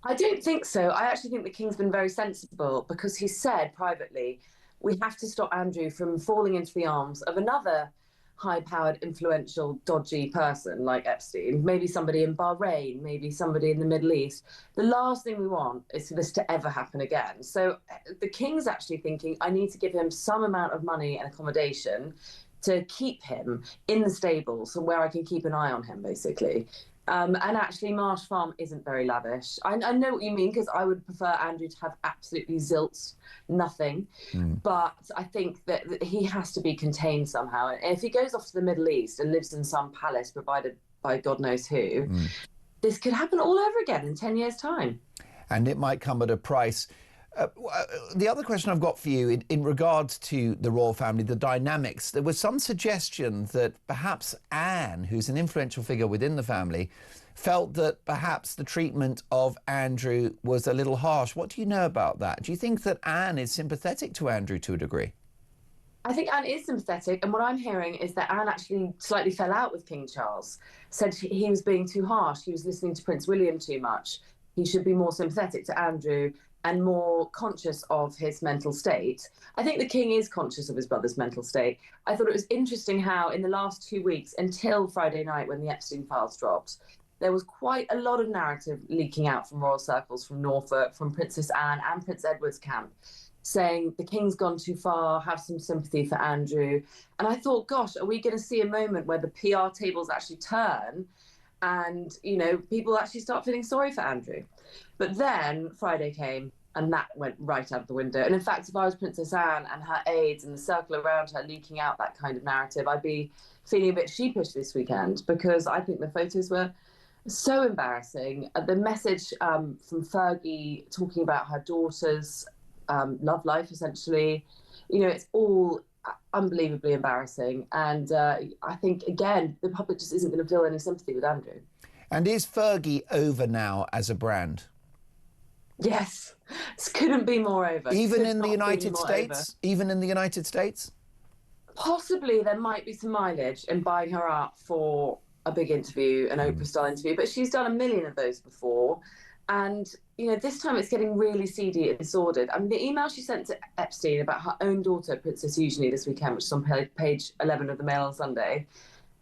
I don't think so. I actually think the King's been very sensible because he said privately, we have to stop Andrew from falling into the arms of another high-powered, influential, dodgy person like Epstein, maybe somebody in Bahrain, maybe somebody in the Middle East. The last thing we want is for this to ever happen again. So the King's actually thinking, I need to give him some amount of money and accommodation to keep him in the stables and where I can keep an eye on him, basically. And actually, Marsh Farm isn't very lavish. I know what you mean, because I would prefer Andrew to have absolutely zilts, nothing. But I think that he has to be contained somehow. And if he goes off to the Middle East and lives in some palace provided by God knows who, this could happen all over again in 10 years' time. And it might come at a price. The other question I've got for you in regards to the royal family, the dynamics, there was some suggestion that perhaps Anne, who's an influential figure within the family, felt that perhaps the treatment of Andrew was a little harsh. What do you know about that? Do you think that Anne is sympathetic to Andrew to a degree? I think Anne is sympathetic, and what I'm hearing is that Anne actually slightly fell out with King Charles, said he was being too harsh, he was listening to Prince William too much, he should be more sympathetic to Andrew and more conscious of his mental state. I think the King is conscious of his brother's mental state. I thought it was interesting how in the last 2 weeks, until Friday night when the Epstein files dropped, there was quite a lot of narrative leaking out from royal circles, from Norfolk, from Princess Anne and Prince Edward's camp, saying the King's gone too far, have some sympathy for Andrew. And I thought, gosh, are we going to see a moment where the PR tables actually turn and, you know, people actually start feeling sorry for Andrew? But then Friday came and that went right out of the window. And in fact, if I was Princess Anne and her aides and the circle around her leaking out that kind of narrative, I'd be feeling a bit sheepish this weekend, because I think the photos were so embarrassing. The message from Fergie talking about her daughter's love life, essentially, you know, it's all unbelievably embarrassing. And I think, again, the public just isn't going to feel any sympathy with Andrew. And is Fergie over now as a brand? Yes, this couldn't be more over. Even in the United States? Even in the United States? Possibly there might be some mileage in buying her up for a big interview, an Oprah-style interview, but she's done a million of those before. And, you know, this time it's getting really seedy and sordid. I mean, the email she sent to Epstein about her own daughter, Princess Eugenie, this weekend, which is on page 11 of the Mail on Sunday,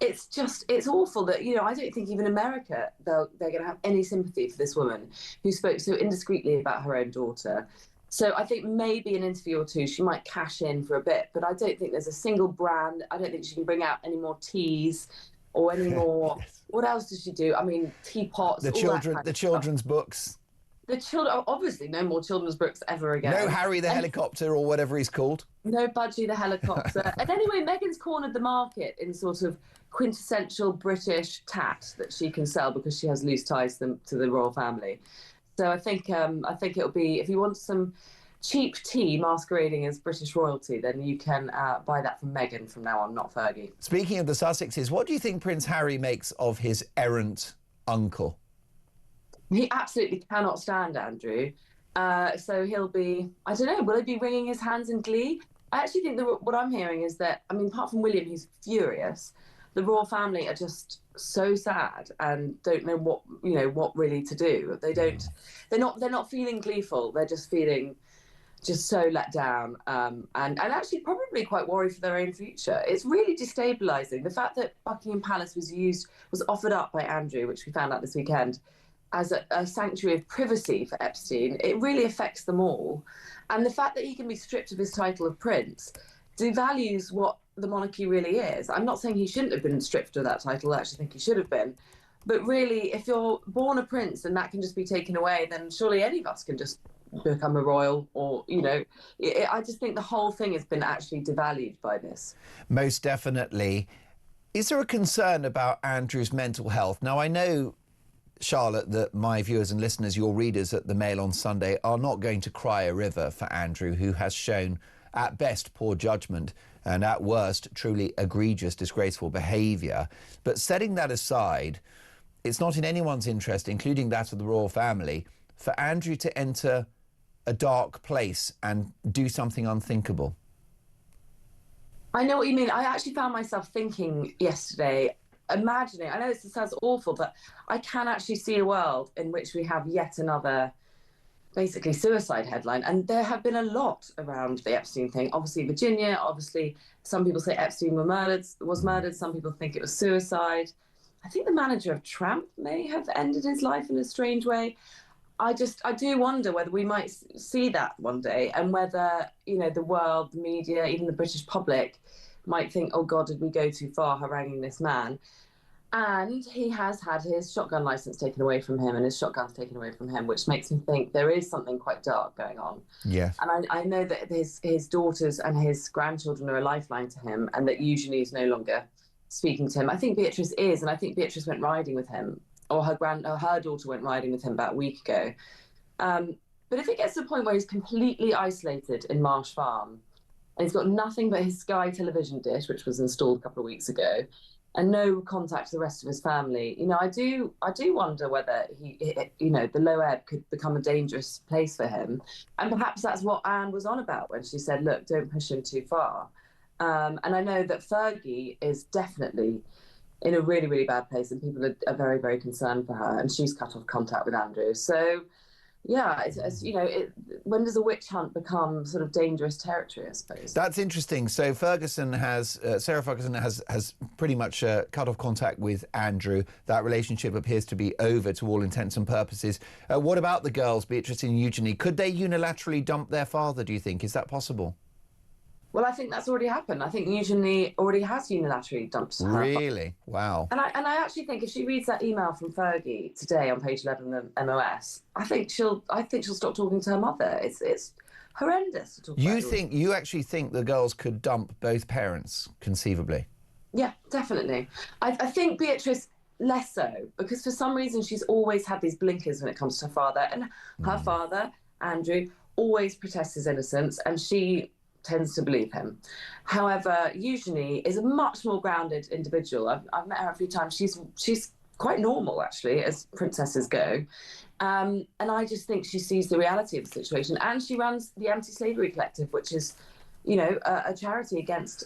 it's awful that, you know, I don't think even America, they're going to have any sympathy for this woman who spoke so indiscreetly about her own daughter. So I think maybe an interview or two, she might cash in for a bit, but I don't think there's a single brand. I don't think she can bring out any more teas or any more. Yes. What else does she do? I mean, teapots. The children's books. The children, obviously, no more children's books ever again. No Harry the helicopter or whatever he's called. No Budgie the helicopter. And anyway, Meghan's cornered the market in sort of quintessential British tat that she can sell because she has loose ties to the royal family. So I think it'll be, if you want some cheap tea masquerading as British royalty, then you can buy that from Meghan from now on, not Fergie. Speaking of the Sussexes, what do you think Prince Harry makes of his errant uncle? He absolutely cannot stand Andrew. So he'll be, I don't know, will he be wringing his hands in glee? I actually think that what I'm hearing is that, I mean, apart from William, who's furious, the royal family are just so sad and don't know what really to do. They're not feeling gleeful. They're just feeling just so let down, and actually probably quite worried for their own future. It's really destabilising. The fact that Buckingham Palace was offered up by Andrew, which we found out this weekend, as a sanctuary of privacy for Epstein, it really affects them all. And the fact that he can be stripped of his title of prince devalues what the monarchy really is. I'm not saying he shouldn't have been stripped of that title. I actually think he should have been. But really, if you're born a prince and that can just be taken away, then surely any of us can just become a royal, or, you know, I just think the whole thing has been actually devalued by this. Most definitely. Is there a concern about Andrew's mental health? Now, I know, Charlotte, that my viewers and listeners, your readers at the Mail on Sunday, are not going to cry a river for Andrew, who has shown at best poor judgment and at worst truly egregious, disgraceful behaviour. But setting that aside, it's not in anyone's interest, including that of the royal family, for Andrew to enter a dark place and do something unthinkable. I know what you mean. I actually found myself thinking yesterday, imagining, I know this sounds awful, but I can actually see a world in which we have yet another basically suicide headline. And there have been a lot around the Epstein thing. Obviously Virginia, obviously some people say Epstein was murdered, some people think it was suicide. I think the manager of Tramp may have ended his life in a strange way. I do wonder whether we might see that one day, and whether, you know, the world, the media, even the British public might think, oh God, did we go too far haranguing this man? And he has had his shotgun license taken away from him and his shotguns taken away from him, which makes me think there is something quite dark going on. Yes. And I know that his daughters and his grandchildren are a lifeline to him, and that Eugenie is no longer speaking to him. I think Beatrice is, and I think Beatrice went riding with him, or her daughter went riding with him about a week ago. But if it gets to the point where he's completely isolated in Marsh Farm, and he's got nothing but his Sky television dish, which was installed a couple of weeks ago, and no contact to the rest of his family, you know, I do wonder whether the low ebb could become a dangerous place for him. And perhaps that's what Anne was on about when she said, look, don't push him too far. And I know that Fergie is definitely in a really, really bad place, and people are very, very concerned for her, and she's cut off contact with Andrew. So, yeah, it's when does a witch hunt become sort of dangerous territory, I suppose? That's interesting. So Sarah Ferguson has pretty much cut off contact with Andrew. That relationship appears to be over to all intents and purposes. What about the girls, Beatrice and Eugenie? Could they unilaterally dump their father, do you think? Is that possible? Well, I think that's already happened. I think Eugenie already has unilaterally dumped her. Really? Wow. And I actually think if she reads that email from Fergie today on page 11 of the MOS, I think she'll stop talking to her mother. It's horrendous to talk about. You actually think the girls could dump both parents, conceivably? Yeah, definitely. I think Beatrice less so, because for some reason she's always had these blinkers when it comes to her father, and her father, Andrew, always protests his innocence, and she tends to believe him. However, Eugenie is a much more grounded individual. I've met her a few times. She's quite normal, actually, as princesses go. And I just think she sees the reality of the situation. And she runs the Anti-Slavery Collective, which is, a charity against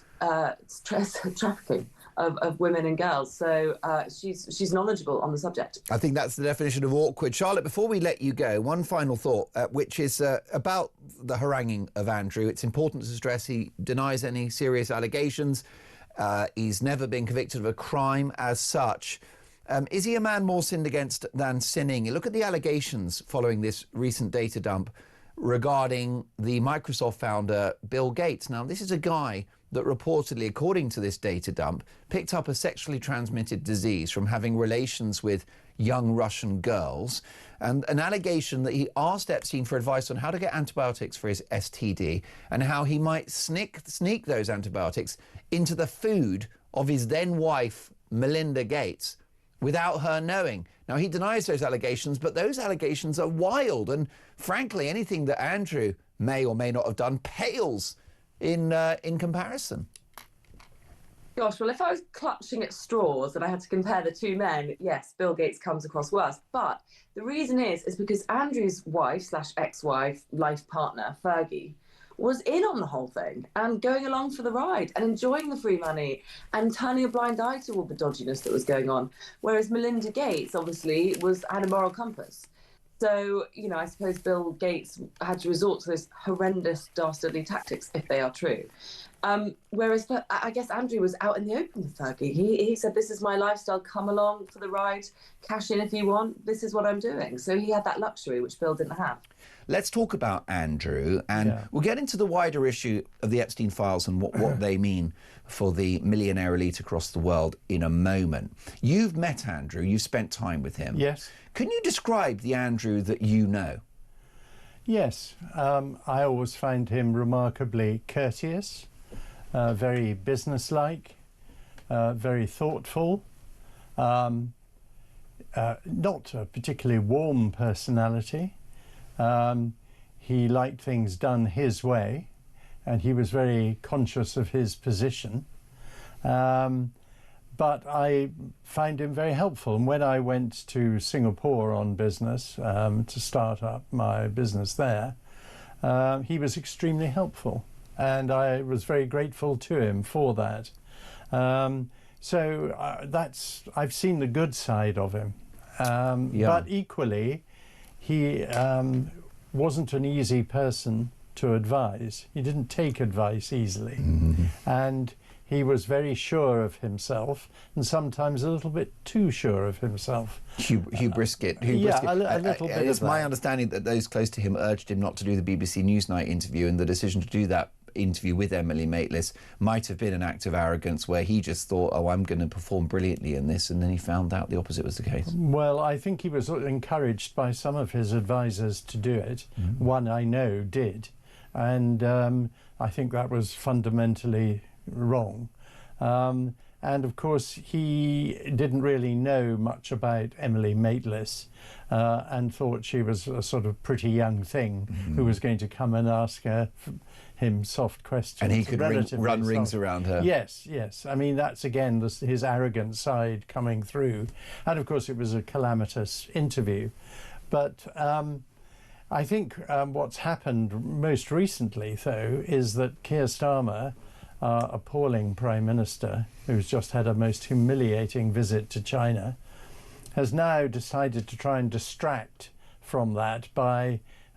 trafficking of women and girls. So she's knowledgeable on the subject. I think that's the definition of awkward. Charlotte, before we let you go, one final thought, which is about the haranguing of Andrew. It's important to stress he denies any serious allegations. He's never been convicted of a crime as such. Is he a man more sinned against than sinning? Look at the allegations following this recent data dump regarding the Microsoft founder, Bill Gates. Now, this is a guy that reportedly, according to this data dump, picked up a sexually transmitted disease from having relations with young Russian girls, and an allegation that he asked Epstein for advice on how to get antibiotics for his STD and how he might sneak those antibiotics into the food of his then wife, Melinda Gates, without her knowing. Now, he denies those allegations, but those allegations are wild, and frankly, anything that Andrew may or may not have done pales in comparison. Gosh, well, if I was clutching at straws and I had to compare the two men, yes, Bill Gates comes across worse. But the reason is because Andrew's wife/ex-wife, life partner, Fergie, was in on the whole thing and going along for the ride and enjoying the free money and turning a blind eye to all the dodginess that was going on. Whereas Melinda Gates, obviously, had a moral compass. So, I suppose Bill Gates had to resort to those horrendous, dastardly tactics, if they are true. Whereas I guess Andrew was out in the open with Fergie. He said, this is my lifestyle, come along for the ride, cash in if you want, this is what I'm doing. So he had that luxury, which Bill didn't have. Let's talk about Andrew, and we'll get into the wider issue of the Epstein files and what they mean for the millionaire elite across the world in a moment. You've met Andrew, you've spent time with him. Yes. Can you describe the Andrew that you know? Yes. I always find him remarkably courteous, very businesslike, very thoughtful, not a particularly warm personality. He liked things done his way, and he was very conscious of his position. But I find him very helpful. And when I went to Singapore on business to start up my business there, he was extremely helpful, and I was very grateful to him for that. I've seen the good side of him. But equally, he wasn't an easy person to advise. He didn't take advice easily. And he was very sure of himself, and sometimes a little bit too sure of himself. Hugh Brisket. A little bit. It's my understanding that those close to him urged him not to do the BBC Newsnight interview, and the decision to do that interview with Emily Maitlis might have been an act of arrogance where he just thought, oh, I'm going to perform brilliantly in this, and then he found out the opposite was the case. Well, I think he was encouraged by some of his advisors to do it. One I know did, and I think that was fundamentally wrong. And of course, he didn't really know much about Emily Maitlis and thought she was a sort of pretty young thing who was going to come and ask him soft questions. And he could run rings around her. Yes, yes. I mean, that's again his arrogant side coming through. And of course, it was a calamitous interview. But I think what's happened most recently, though, is that Keir Starmer, our appalling Prime Minister, who's just had a most humiliating visit to China, has now decided to try and distract from that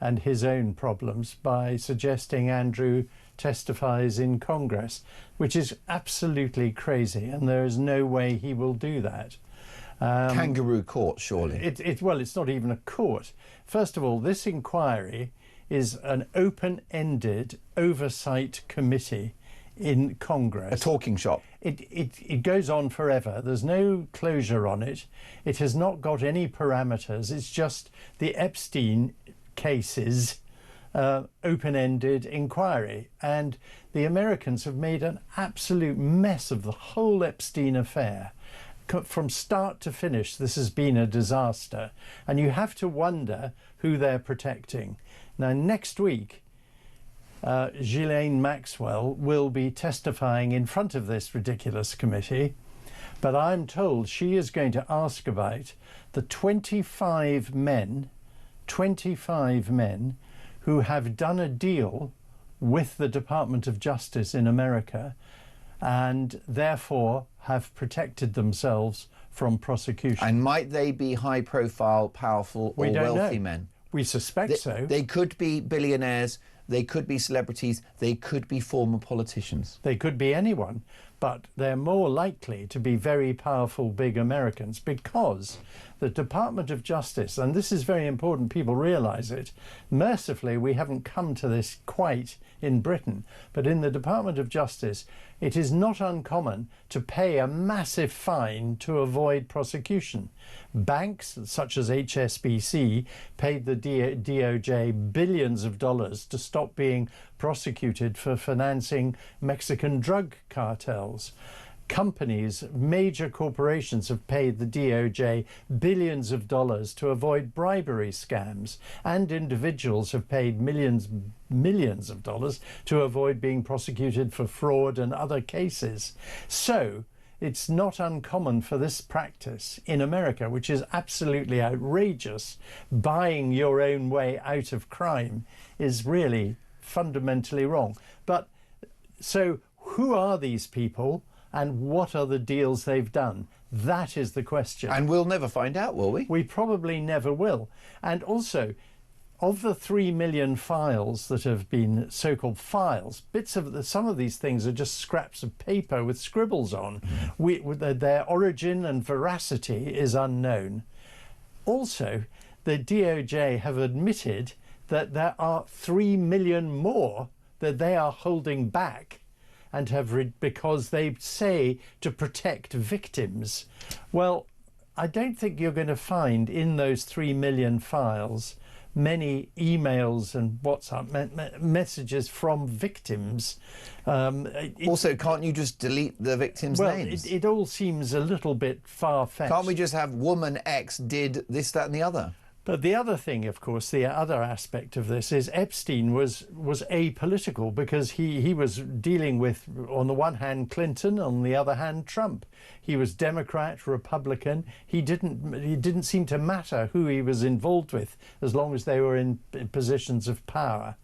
and his own problems by suggesting Andrew testifies in Congress, which is absolutely crazy, and there is no way he will do that. Kangaroo court, surely. Well, it's not even a court. First of all, this inquiry is an open-ended oversight committee in Congress. A talking shop. It goes on forever. There's no closure on it. It has not got any parameters. It's just the Epstein cases open-ended inquiry. And the Americans have made an absolute mess of the whole Epstein affair. From start to finish, this has been a disaster. And you have to wonder who they're protecting. Now, next week, Ghislaine Maxwell will be testifying in front of this ridiculous committee, but I'm told she is going to ask about the 25 men who have done a deal with the Department of Justice in America and therefore have protected themselves from prosecution. And might they be high-profile, powerful or wealthy men? We suspect so. They could be billionaires, they could be celebrities, they could be former politicians. They could be anyone, but they're more likely to be very powerful, big Americans, because the Department of Justice, and this is very important, people realise it, mercifully we haven't come to this quite in Britain, but in the Department of Justice it is not uncommon to pay a massive fine to avoid prosecution. Banks such as HSBC paid the DOJ billions of dollars to stop being prosecuted for financing Mexican drug cartels. Companies, major corporations have paid the DOJ billions of dollars to avoid bribery scams, and individuals have paid millions of dollars to avoid being prosecuted for fraud and other cases. So it's not uncommon for this practice in America, which is absolutely outrageous. Buying your own way out of crime is really fundamentally wrong. But so who are these people? And what are the deals they've done? That is the question. And we'll never find out, will we? We probably never will. And also, of the 3 million files that have been so-called files, some of these things are just scraps of paper with scribbles on. Their origin and veracity is unknown. Also, the DOJ have admitted that there are 3 million more that they are holding back and because they say to protect victims. Well, I don't think you're going to find in those 3 million files many emails and WhatsApp messages from victims. Also, can't you just delete the victims' names? It all seems a little bit far-fetched. Can't we just have woman X did this, that and the other? But the other thing, of course, the other aspect of this is Epstein was apolitical, because he was dealing with, on the one hand, Clinton, on the other hand, Trump. He was Democrat, Republican. It didn't seem to matter who he was involved with as long as they were in positions of power.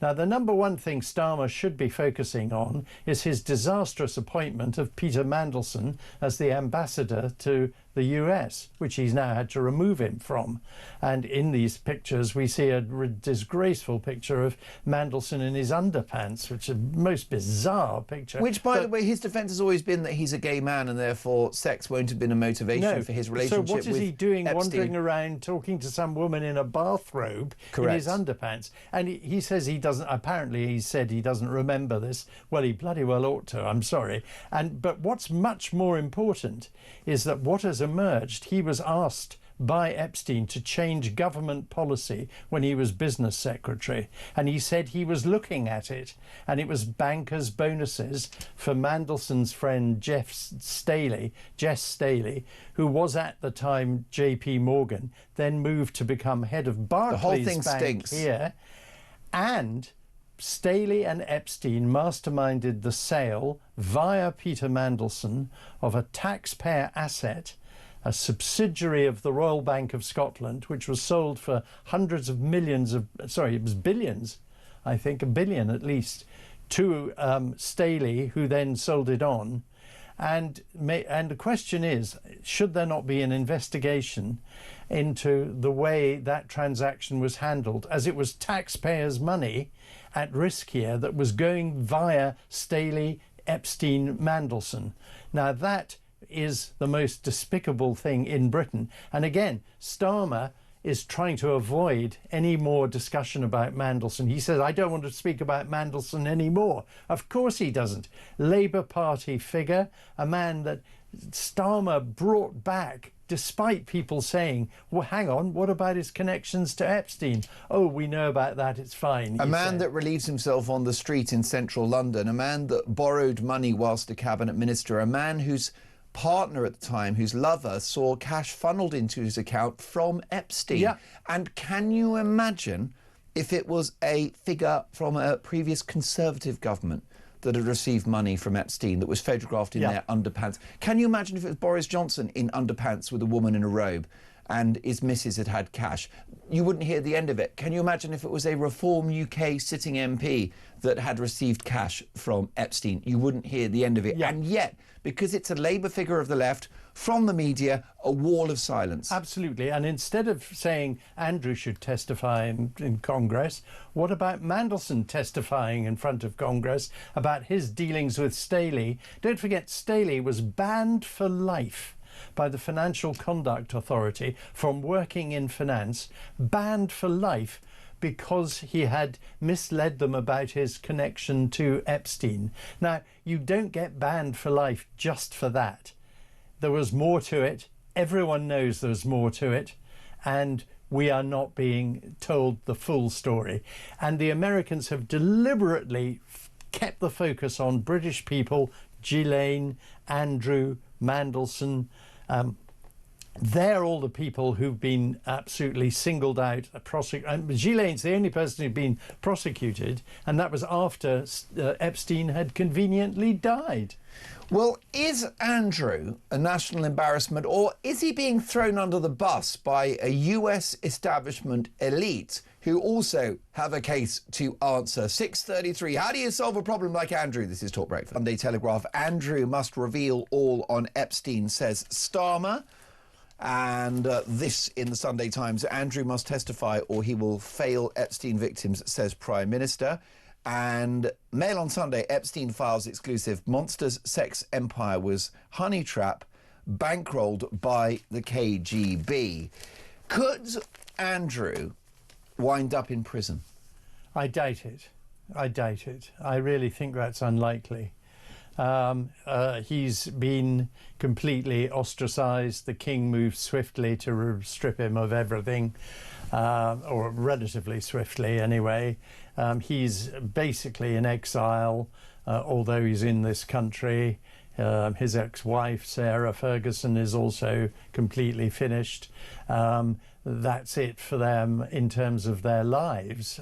Now, the number one thing Starmer should be focusing on is his disastrous appointment of Peter Mandelson as the ambassador to the US, which he's now had to remove him from. And in these pictures, we see a disgraceful picture of Mandelson in his underpants, which is a most bizarre picture. Which, by the way, his defence has always been that he's a gay man and therefore sex won't have been a motivation for his relationship with So what is he doing, Epstein? wandering around talking to some woman in a bathrobe in his underpants? And he says he doesn't, apparently he said he doesn't remember this. Well, he bloody well ought to, I'm sorry. But what's much more important is that what has emerged, he was asked by Epstein to change government policy when he was business secretary, and he said he was looking at it, and it was bankers' bonuses for Mandelson's friend Jess Staley, who was at the time JP Morgan, then moved to become head of Barclays the whole thing Bank stinks. Here, and Staley and Epstein masterminded the sale via Peter Mandelson of a taxpayer asset, a subsidiary of the Royal Bank of Scotland, which was sold for hundreds of millions of, sorry, it was billions, I think, $1 billion at least, to Staley, who then sold it on. And the question is, should there not be an investigation into the way that transaction was handled, as it was taxpayers' money at risk here that was going via Staley, Epstein, Mandelson. Now that is the most despicable thing in Britain. And again, Starmer is trying to avoid any more discussion about Mandelson. He says, I don't want to speak about Mandelson anymore. Of course he doesn't. Labour Party figure, a man that Starmer brought back despite people saying, well, hang on, what about his connections to Epstein? Oh, we know about that, it's fine. A man that relieves himself on the street in central London, a man that borrowed money whilst a cabinet minister, a man whose partner at the time, whose lover, saw cash funneled into his account from Epstein. Yeah. And can you imagine if it was a figure from a previous Conservative government that had received money from Epstein that was photographed in their underpants? Can you imagine if it was Boris Johnson in underpants with a woman in a robe and his missus had cash? You wouldn't hear the end of it. Can you imagine if it was a Reform UK sitting MP that had received cash from Epstein? You wouldn't hear the end of it. Yeah. And yet, because it's a Labour figure of the left, from the media, a wall of silence. Absolutely. And instead of saying Andrew should testify in Congress, what about Mandelson testifying in front of Congress about his dealings with Staley? Don't forget, Staley was banned for life by the Financial Conduct Authority from working in finance, banned for life because he had misled them about his connection to Epstein. Now, you don't get banned for life just for that. There was more to it. Everyone knows there's more to it. And we are not being told the full story. And the Americans have deliberately kept the focus on British people, Ghislaine, Andrew, Mandelson. They're all the people who've been absolutely singled out. Ghislaine's the only person who'd been prosecuted, and that was after Epstein had conveniently died. Well, is Andrew a national embarrassment, or is he being thrown under the bus by a US establishment elite who also have a case to answer? 6:33. How do you solve a problem like Andrew? This is Talk Breakfast. Sunday Telegraph. Andrew must reveal all on Epstein, says Starmer. And this in the Sunday Times. Andrew must testify or he will fail Epstein victims, says Prime Minister. And Mail on Sunday, Epstein files exclusive. Monster's sex empire was honey trap, bankrolled by the KGB. Could Andrew wind up in prison? I doubt it. I doubt it. I really think that's unlikely. He's been completely ostracised. The king moved swiftly to strip him of everything, or relatively swiftly anyway. He's basically in exile, although he's in this country. His ex-wife, Sarah Ferguson, is also completely finished. That's it for them in terms of their lives.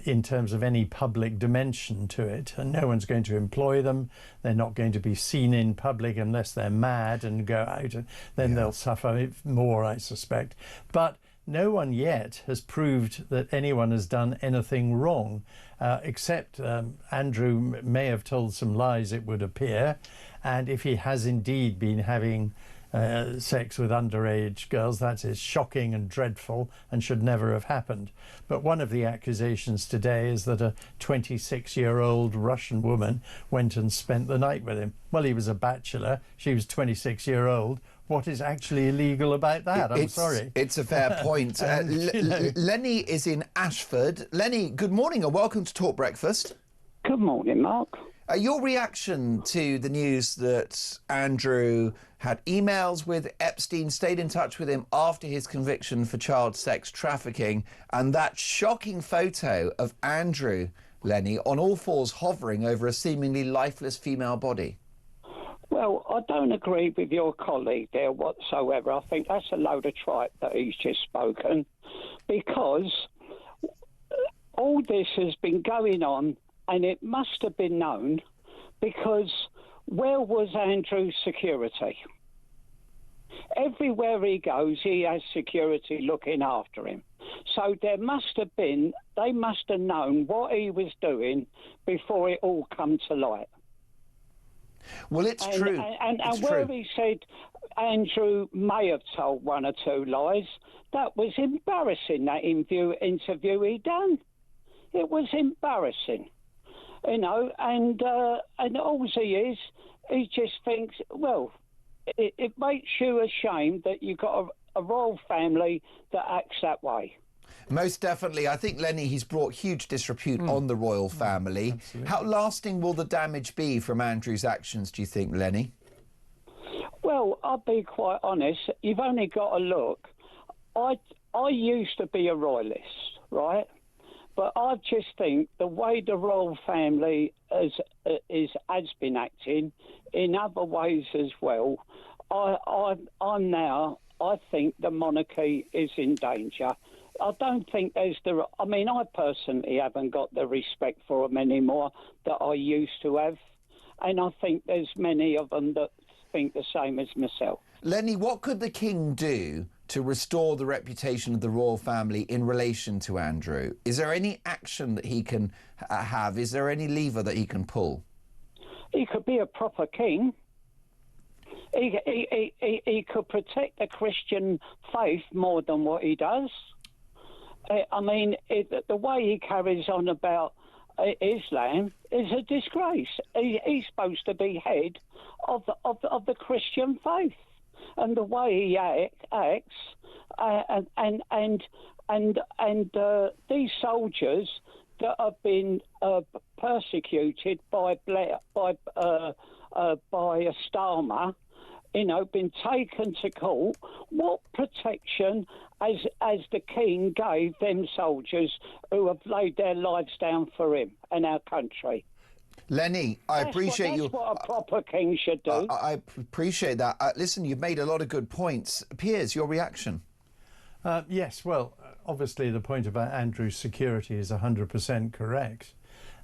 In terms of any public dimension to it, and no one's going to employ them. They're not going to be seen in public unless they're mad and go out, and then they'll suffer more, I suspect. But no one yet has proved that anyone has done anything wrong, except Andrew may have told some lies, it would appear, and if he has indeed been having sex with underage girls, that is shocking and dreadful and should never have happened. But one of the accusations today is that a 26-year-old Russian woman went and spent the night with him. Well, he was a bachelor, she was 26-year-old. What is actually illegal about that? I'm sorry. It's a fair point. Lenny is in Ashford. Lenny, good morning and welcome to Talk Breakfast. Good morning, Mark. Your reaction to the news that Andrew had emails with Epstein, stayed in touch with him after his conviction for child sex trafficking, and that shocking photo of Andrew, Lenny, on all fours hovering over a seemingly lifeless female body? Well, I don't agree with your colleague there whatsoever. I think that's a load of tripe that he's just spoken, because all this has been going on and it must have been known, because where was Andrew's security? Everywhere he goes, he has security looking after him. So they must have known what he was doing before it all come to light. Well, it's true. And where he said Andrew may have told one or two lies, that was embarrassing, that interview he done. It was embarrassing, you know, and all he just thinks, well, it makes you ashamed that you've got a royal family that acts that way. Most definitely. I think, Lenny, he's brought huge disrepute on the royal family. How lasting will the damage be from Andrew's actions, do you think, Lenny? Well, I'll be quite honest. You've only got to look. I used to be a royalist, right? But I just think the way the royal family has been acting in other ways as well, I think the monarchy is in danger. I don't think I personally haven't got the respect for them anymore that I used to have. And I think there's many of them that think the same as myself. Lenny, what could the king do to restore the reputation of the royal family in relation to Andrew? Is there any action that he can have? Is there any lever that he can pull? He could be a proper king. He could protect the Christian faith more than what he does. The way he carries on about Islam is a disgrace. He's supposed to be head of the Christian faith, and the way he acts, these soldiers that have been persecuted by Starmer, you know, been taken to court. What protection as the king gave them soldiers who have laid their lives down for him and our country? Lenny, I appreciate you. That's what a proper king should do. I appreciate that. Listen, you've made a lot of good points. Piers, your reaction? Yes, well, obviously the point about Andrew's security is 100% correct.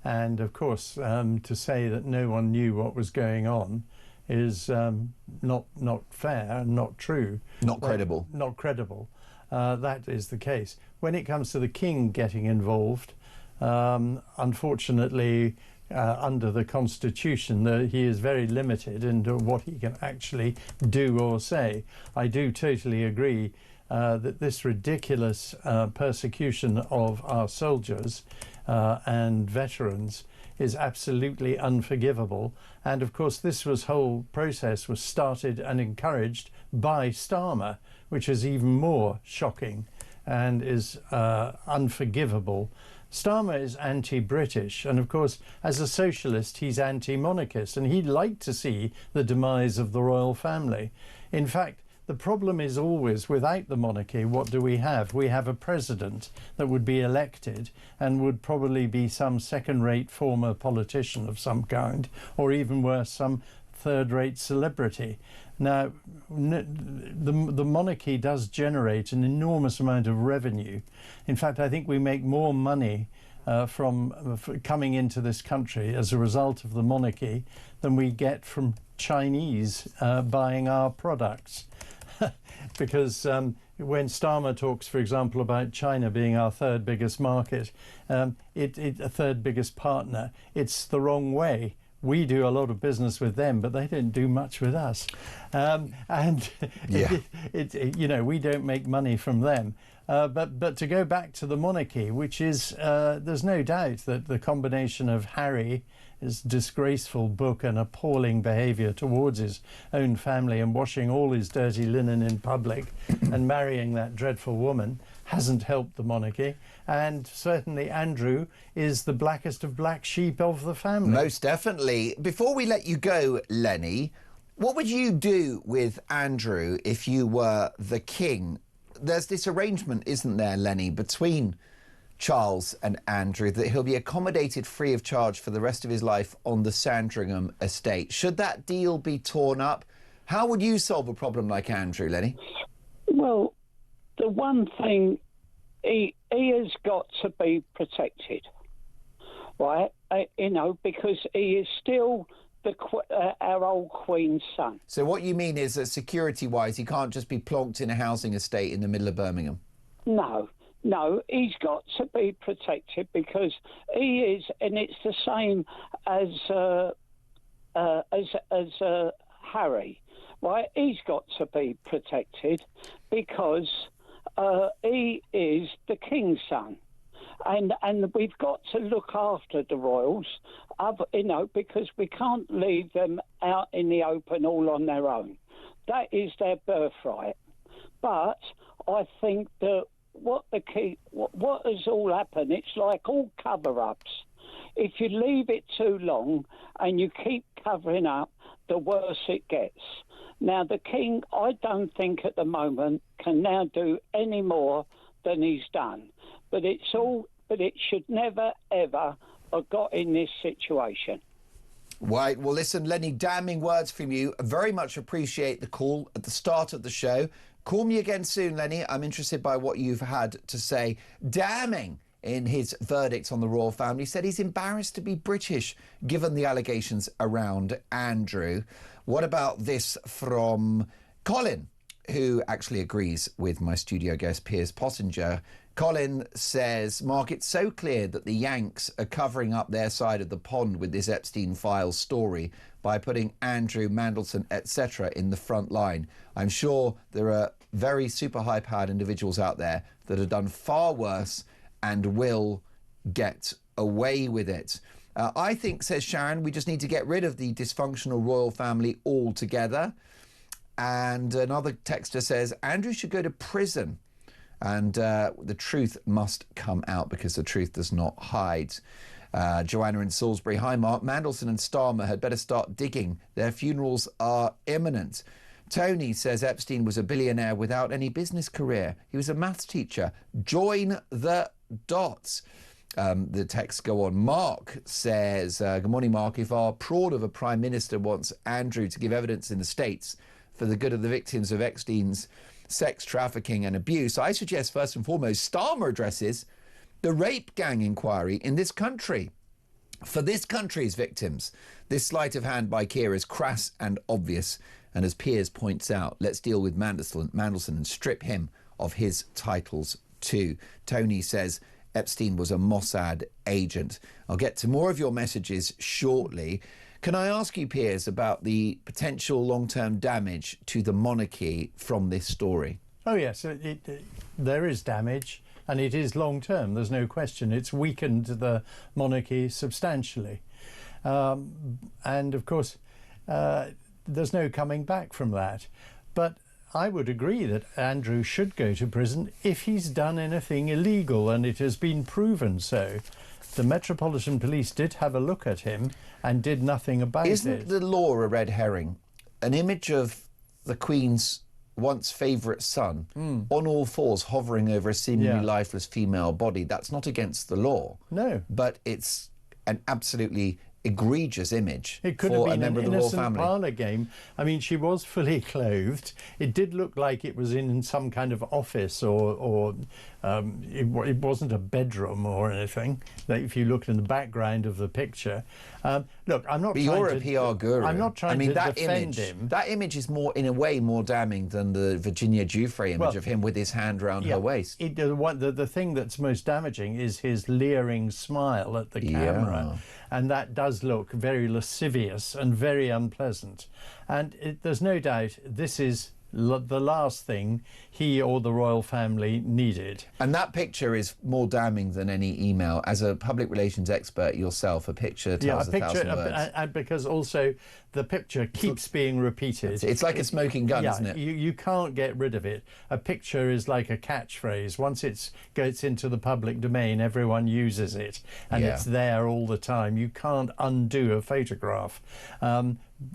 And of course, to say that no one knew what was going on is not fair and not true. Not credible. Not credible. That is the case. When it comes to the king getting involved, unfortunately, under the Constitution, he is very limited in what he can actually do or say. I do totally agree that this ridiculous persecution of our soldiers and veterans is absolutely unforgivable. And of course, this whole process was started and encouraged by Starmer, which is even more shocking and is unforgivable. Starmer is anti-British, and of course, as a socialist, he's anti-monarchist, and he'd like to see the demise of the royal family. In fact, the problem is always, without the monarchy, what do we have? We have a president that would be elected and would probably be some second-rate former politician of some kind, or even worse, some third-rate celebrity. Now, the monarchy does generate an enormous amount of revenue. In fact, I think we make more money from coming into this country as a result of the monarchy than we get from Chinese buying our products. Because when Starmer talks, for example, about China being our third biggest market, a third biggest partner, it's the wrong way. We do a lot of business with them, but they don't do much with us. You know, we don't make money from them. But to go back to the monarchy, which is, there's no doubt that the combination of Harry, his disgraceful book and appalling behaviour towards his own family and washing all his dirty linen in public and marrying that dreadful woman hasn't helped the monarchy. And certainly Andrew is the blackest of black sheep of the family. Most definitely. Before we let you go, Lenny, what would you do with Andrew if you were the king? There's this arrangement, isn't there, Lenny, between Charles and Andrew, that he'll be accommodated free of charge for the rest of his life on the Sandringham estate. Should that deal be torn up, how would you solve a problem like Andrew, Lenny? Well, the one thing, he has got to be protected, right? You know, because he is still our old Queen's son. So what you mean is that security-wise, he can't just be plonked in a housing estate in the middle of Birmingham? No, No, he's got to be protected because he is, and it's the same as Harry. Right? He's got to be protected because he is the king's son. And we've got to look after the royals, because we can't leave them out in the open all on their own. That is their birthright. But I think that what has all happened, it's like all cover-ups. If you leave it too long and you keep covering up, the worse it gets. Now, the king, I don't think at the moment, can now do any more than he's done. But it should never, ever have got in this situation. Right. Well, listen, Lenny, damning words from you. I very much appreciate the call at the start of the show. Call me again soon, Lenny. I'm interested by what you've had to say. Damning in his verdict on the royal family. He said he's embarrassed to be British, given the allegations around Andrew. What about this from Colin, who actually agrees with my studio guest, Piers Pottinger? Colin says, Mark, it's so clear that the Yanks are covering up their side of the pond with this Epstein files story by putting Andrew, Mandelson, etc. in the front line. I'm sure there are very super high-powered individuals out there that have done far worse and will get away with it. I think, says Sharon, we just need to get rid of the dysfunctional royal family altogether. And another texter says, Andrew should go to prison. And the truth must come out because the truth does not hide. Joanna in Salisbury, hi Mark, Mandelson and Starmer had better start digging. Their funerals are imminent. Tony says Epstein was a billionaire without any business career. He was a maths teacher. Join the dots. The texts go on. Mark says, good morning, Mark. If our fraud of a prime minister wants Andrew to give evidence in the States for the good of the victims of Epstein's sex trafficking and abuse, I suggest first and foremost Starmer addresses the rape gang inquiry in this country. For this country's victims, this sleight of hand by Keir is crass and obvious. And as Piers points out, let's deal with Mandelson and strip him of his titles too. Tony says Epstein was a Mossad agent. I'll get to more of your messages shortly. Can I ask you, Piers, about the potential long-term damage to the monarchy from this story? Oh, yes, there is damage, and it is long-term, there's no question. It's weakened the monarchy substantially. And, of course, there's no coming back from that. But I would agree that Andrew should go to prison if he's done anything illegal, and it has been proven so. The Metropolitan Police did have a look at him and did nothing about it. Isn't the law a red herring? An image of the Queen's once favourite son on all fours hovering over a seemingly lifeless female body, that's not against the law. No. But it's an absolutely egregious image it could for have been a member an of the royal innocent family. parlour game. I mean, she was fully clothed. It did look like it was in some kind of office, or it wasn't a bedroom or anything. Like if you looked in the background of the picture. Look, I'm not. But trying you're to, a PR guru. I'm not trying to defend him. That image is more, in a way, more damning than the Virginia Giuffre image of him with his hand around her waist. The thing that's most damaging is his leering smile at the camera. And that does look very lascivious and very unpleasant. And there's no doubt this is the last thing he or the royal family needed. And that picture is more damning than any email. As a public relations expert yourself, a picture tells 1,000 words. And because also the picture keeps being repeated. It's like a smoking gun, isn't it? You can't get rid of it. A picture is like a catchphrase. Once it goes into the public domain, everyone uses it. And it's there all the time. You can't undo a photograph.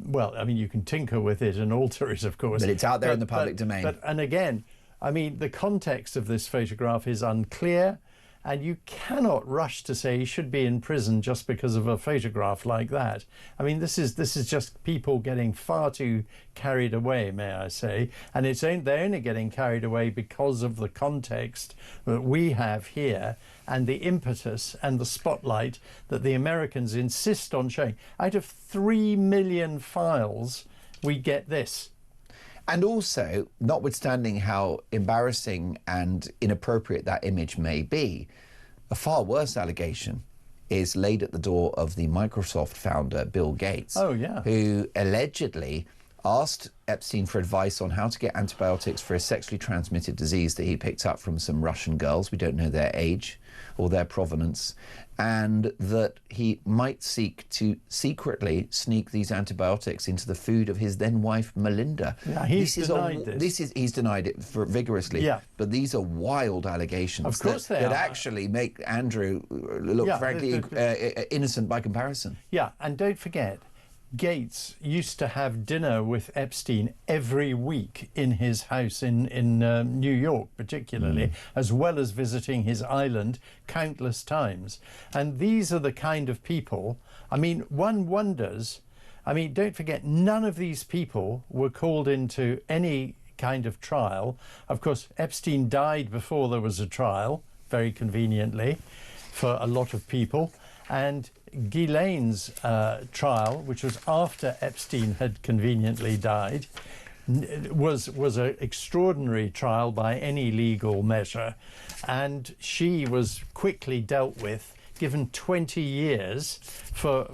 Well, I mean, you can tinker with it and alter it, of course. But it's out there in the public domain. And again, I mean, the context of this photograph is unclear, and you cannot rush to say he should be in prison just because of a photograph like that. I mean, this is just people getting far too carried away, may I say, and they're only getting carried away because of the context that we have here and the impetus and the spotlight that the Americans insist on showing. Out of 3 million files, we get this. And also, notwithstanding how embarrassing and inappropriate that image may be, a far worse allegation is laid at the door of the Microsoft founder, Bill Gates, who allegedly asked Epstein for advice on how to get antibiotics for a sexually transmitted disease that he picked up from some Russian girls. We don't know their age or their provenance, and that he might seek to secretly sneak these antibiotics into the food of his then wife, Melinda. Yeah, he's denied this. He's denied it vigorously. Yeah. But these are wild allegations Of course that actually make Andrew look, frankly, innocent by comparison. Yeah, and don't forget, Gates used to have dinner with Epstein every week in his house in New York, particularly, as well as visiting his island countless times. And these are the kind of people, I mean, one wonders, I mean, don't forget, none of these people were called into any kind of trial. Of course, Epstein died before there was a trial, very conveniently, for a lot of people. And Ghislaine's trial, which was after Epstein had conveniently died, was an extraordinary trial by any legal measure, and she was quickly dealt with, given 20 years for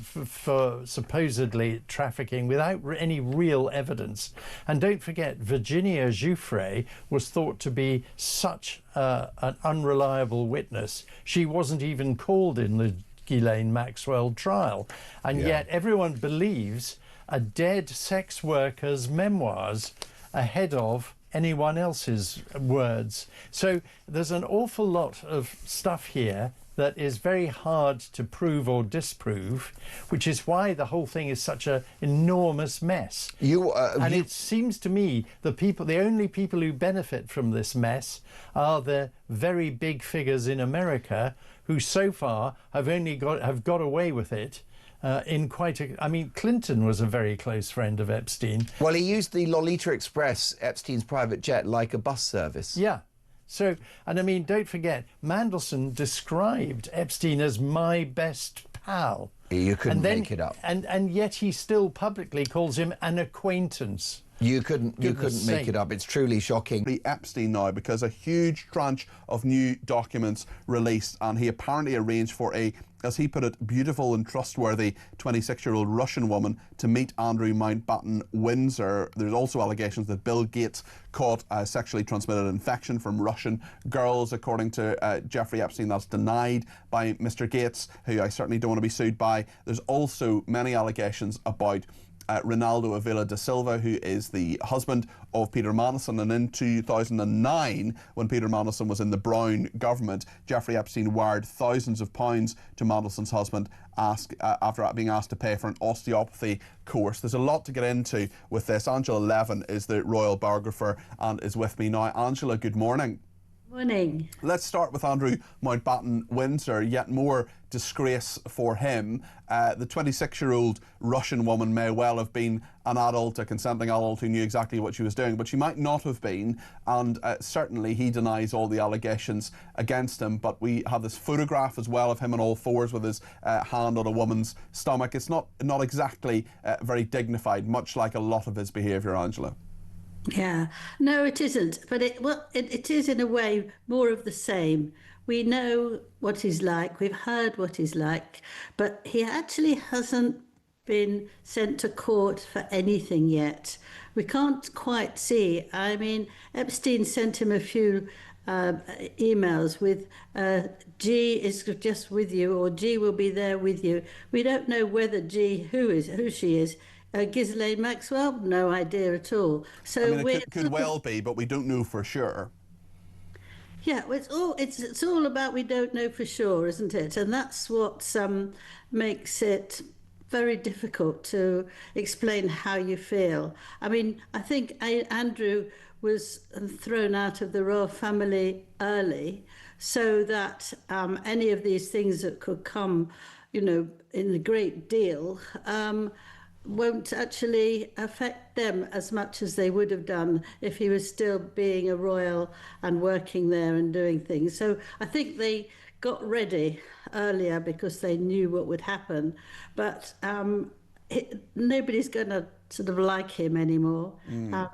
supposedly trafficking without any real evidence. And don't forget, Virginia Giuffre was thought to be such an unreliable witness. She wasn't even called in the Ghislaine Maxwell trial, and yet everyone believes a dead sex worker's memoirs ahead of anyone else's words. So there's an awful lot of stuff here that is very hard to prove or disprove, which is why the whole thing is such an enormous mess. It seems to me the only people who benefit from this mess are the very big figures in America, who so far have got away with it in quite a... I mean, Clinton was a very close friend of Epstein. Well, he used the Lolita Express, Epstein's private jet, like a bus service. Yeah. So, and I mean, don't forget, Mandelson described Epstein as my best pal. You couldn't make it up. And yet he still publicly calls him an acquaintance. You couldn't make it up. It's truly shocking. The Epstein now, because a huge tranche of new documents released, and he apparently arranged for a, as he put it, beautiful and trustworthy 26-year-old Russian woman to meet Andrew Mountbatten-Windsor. There's also allegations that Bill Gates caught a sexually transmitted infection from Russian girls, according to Jeffrey Epstein. That's denied by Mr. Gates, who I certainly don't want to be sued by. There's also many allegations about Ronaldo Avila da Silva, who is the husband of Peter Mandelson. And in 2009, when Peter Mandelson was in the Brown government, Jeffrey Epstein wired thousands of pounds to Mandelson's husband after being asked to pay for an osteopathy course. There's a lot to get into with this. Angela Levin is the royal biographer and is with me now. Angela, good morning. Morning. Let's start with Andrew Mountbatten-Windsor. Yet more disgrace for him. The 26-year-old Russian woman may well have been an adult, a consenting adult who knew exactly what she was doing, but she might not have been, and certainly he denies all the allegations against him. But we have this photograph as well of him on all fours with his hand on a woman's stomach. It's not exactly very dignified, much like a lot of his behaviour, Angela. Yeah, no, it isn't. But it is in a way more of the same. We know what he's like. We've heard what he's like, but he actually hasn't been sent to court for anything yet. We can't quite see. I mean, Epstein sent him a few emails with G is just with you, or G will be there with you. We don't know whether G, who she is. Ghislaine Maxwell, no idea at all. So I mean, it could well be, but we don't know for sure. Yeah, it's all about we don't know for sure, isn't it? And that's what makes it very difficult to explain how you feel. I mean, I think Andrew was thrown out of the royal family early, so that any of these things that could come, in a great deal, won't actually affect them as much as they would have done if he was still being a royal and working there and doing things. So I think they got ready earlier because they knew what would happen. But nobody's going to sort of like him anymore.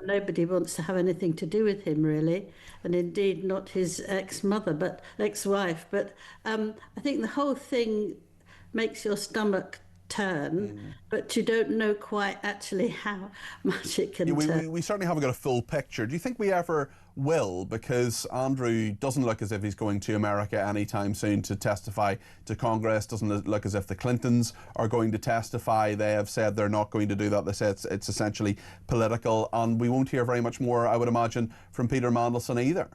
Nobody wants to have anything to do with him, really, and indeed not his ex-wife. But I think the whole thing makes your stomach turn, but you don't know quite actually how much it can turn. We certainly haven't got a full picture. Do you think we ever will? Because Andrew doesn't look as if he's going to America anytime soon to testify to Congress. Doesn't look as if the Clintons are going to testify. They have said they're not going to do that. They say it's essentially political, and we won't hear very much more, I would imagine, from Peter Mandelson either.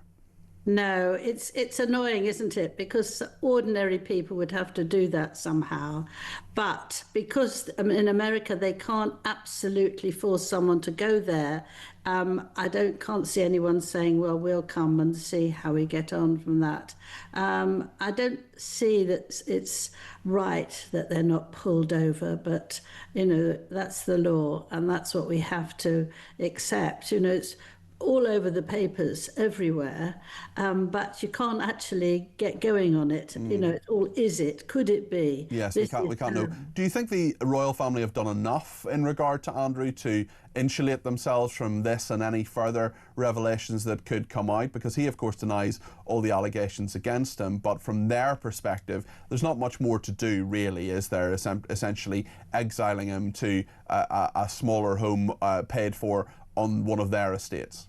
No, it's annoying, isn't it? Because ordinary people would have to do that somehow. But because in America they can't absolutely force someone to go there, I can't see anyone saying, well, we'll come and see how we get on from that. I don't see that it's right that they're not pulled over, but, you know, that's the law and that's what we have to accept. You know, it's all over the papers everywhere, but you can't actually get going on it. You know, it's all, is it? Could it be? Yes, we can't know. Do you think the royal family have done enough in regard to Andrew to insulate themselves from this and any further revelations that could come out? Because he, of course, denies all the allegations against him, but from their perspective, there's not much more to do, really, is there? Essentially exiling him to a smaller home paid for on one of their estates.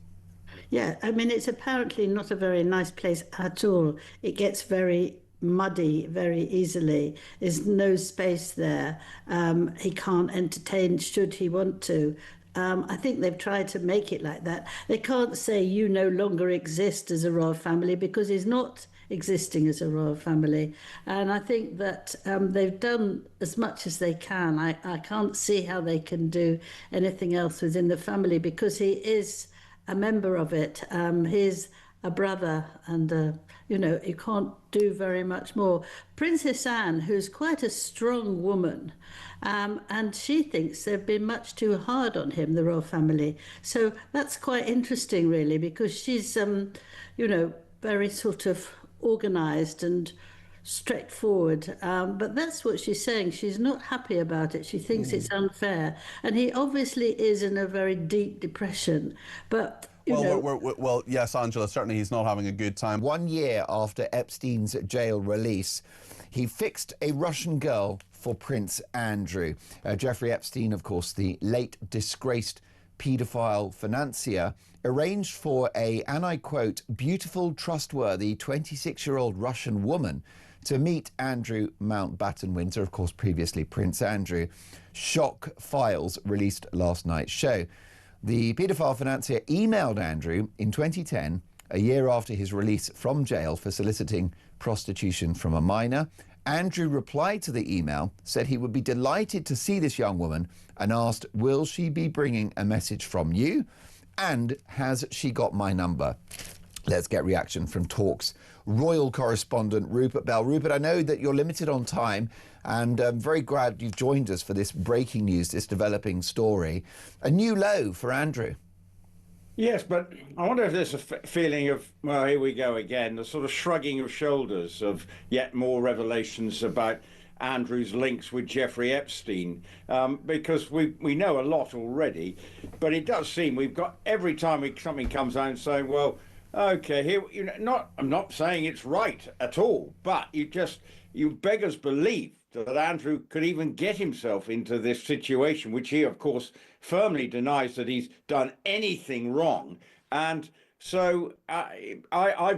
Yeah, I mean, it's apparently not a very nice place at all. It gets very muddy very easily. There's no space there. He can't entertain should he want to. I think they've tried to make it like that. They can't say you no longer exist as a royal family because he's not existing as a royal family. And I think that they've done as much as they can. I can't see how they can do anything else within the family because he is a member of it. He's a brother and, you know, you can't do very much more. Princess Anne, who's quite a strong woman, and she thinks they've been much too hard on him, the royal family. So that's quite interesting, really, because she's, you know, very sort of organised and straightforward, but that's what she's saying. She's not happy about it. She thinks it's unfair, and he obviously is in a very deep depression. But well, yes, Angela, certainly he's not having a good time. 1 year after Epstein's jail release, he fixed a Russian girl for Prince Andrew. Jeffrey Epstein, of course, the late disgraced paedophile financier, arranged for and I quote, beautiful, trustworthy 26-year-old Russian woman to meet Andrew Mountbatten-Windsor, of course, previously Prince Andrew. Shock files released last night's show. The paedophile financier emailed Andrew in 2010, a year after his release from jail for soliciting prostitution from a minor. Andrew replied to the email, said he would be delighted to see this young woman and asked, will she be bringing a message from you? And has she got my number? Let's get reaction from Talk's royal correspondent, Rupert Bell. Rupert, I know that you're limited on time, and I'm very glad you've joined us for this breaking news, this developing story. A new low for Andrew. Yes, but I wonder if there's a feeling of, well, here we go again, the sort of shrugging of shoulders of yet more revelations about Andrew's links with Jeffrey Epstein, because we know a lot already, but it does seem we've got every time something comes out and saying, well, okay, here, you know, I'm not saying it's right at all, but you beggars believe that Andrew could even get himself into this situation, which he, of course, firmly denies that he's done anything wrong. And so I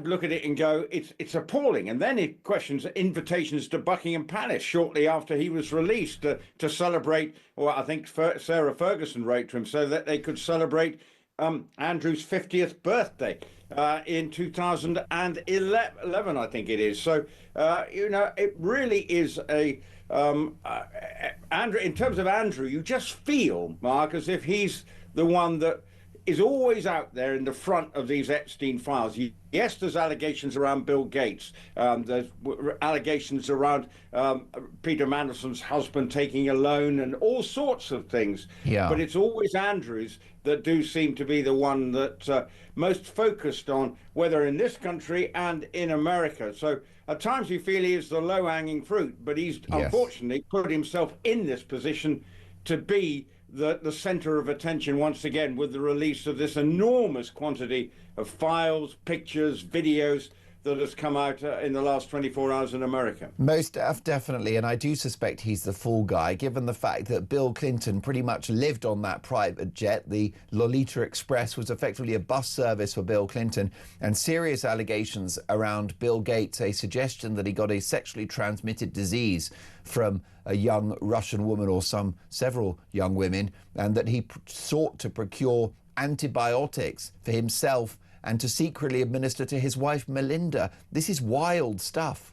look at it and go, it's appalling. And then it questions invitations to Buckingham Palace shortly after he was released to celebrate, or I think Sarah Ferguson wrote to him, so that they could celebrate Andrew's 50th birthday in 2011, I think it is. So, you know, it really is Andrew, in terms of Andrew, you just feel, Mark, as if he's the one that is always out there in the front of these Epstein files. Yes, there's allegations around Bill Gates. There's allegations around Peter Mandelson's husband taking a loan and all sorts of things. Yeah. But it's always Andrews that do seem to be the one that most focused on, whether in this country and in America. So at times you feel he is the low-hanging fruit, but he's unfortunately put himself in this position to be the centre of attention once again with the release of this enormous quantity of files, pictures, videos that has come out in the last 24 hours in America. Most definitely, and I do suspect he's the fall guy, given the fact that Bill Clinton pretty much lived on that private jet. The Lolita Express was effectively a bus service for Bill Clinton, and serious allegations around Bill Gates, a suggestion that he got a sexually transmitted disease from a young Russian woman or several young women, and that he sought to procure antibiotics for himself and to secretly administer to his wife, Melinda. This is wild stuff.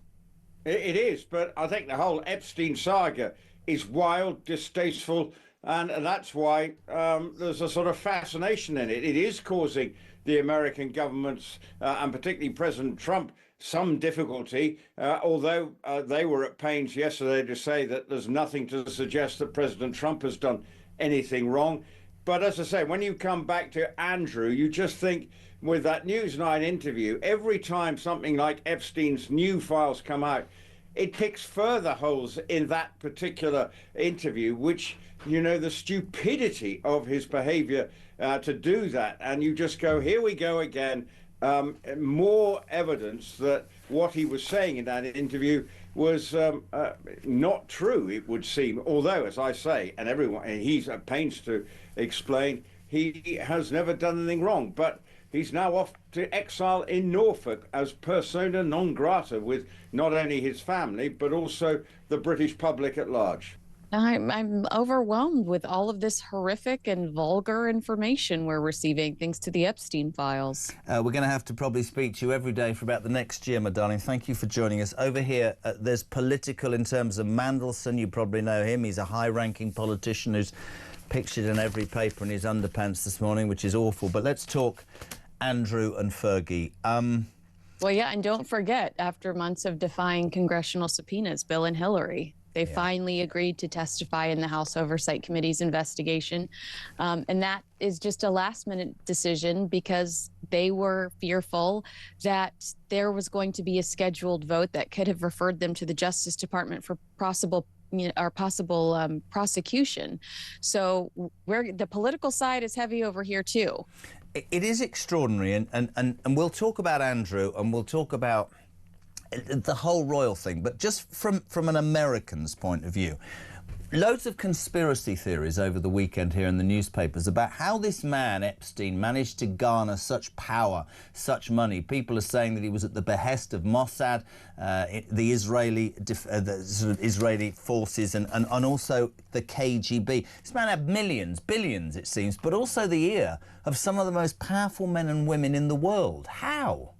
It is, but I think the whole Epstein saga is wild, distasteful, and that's why there's a sort of fascination in it. It is causing the American governments, and particularly President Trump, some difficulty, although they were at pains yesterday to say that there's nothing to suggest that President Trump has done anything wrong. But as I say, when you come back to Andrew, you just think, with that News 9 interview, every time something like Epstein's new files come out, it picks further holes in that particular interview, which, you know, the stupidity of his behavior to do that. And you just go, here we go again. More evidence that what he was saying in that interview was not true, it would seem. Although, as I say, and everyone, and he's at pains to explain, he has never done anything wrong. But he's now off to exile in Norfolk as persona non grata with not only his family, but also the British public at large. I'm overwhelmed with all of this horrific and vulgar information we're receiving thanks to the Epstein files. We're going to have to probably speak to you every day for about the next year, my darling. Thank you for joining us. Over here, there's political in terms of Mandelson. You probably know him. He's a high-ranking politician who's pictured in every paper in his underpants this morning, which is awful. But let's talk Andrew and Fergie. Well, yeah, and don't forget, after months of defying congressional subpoenas, Bill and Hillary, they finally agreed to testify in the House Oversight Committee's investigation. And that is just a last-minute decision because they were fearful that there was going to be a scheduled vote that could have referred them to the Justice Department for possible prosecution. So the political side is heavy over here, too. It is extraordinary. And we'll talk about Andrew and we'll talk about the whole royal thing, but just from an American's point of view, loads of conspiracy theories over the weekend here in the newspapers about how this man, Epstein, managed to garner such power, such money. People are saying that he was at the behest of Mossad, the Israeli forces, and also the KGB. This man had millions, billions, it seems, but also the ear of some of the most powerful men and women in the world. How?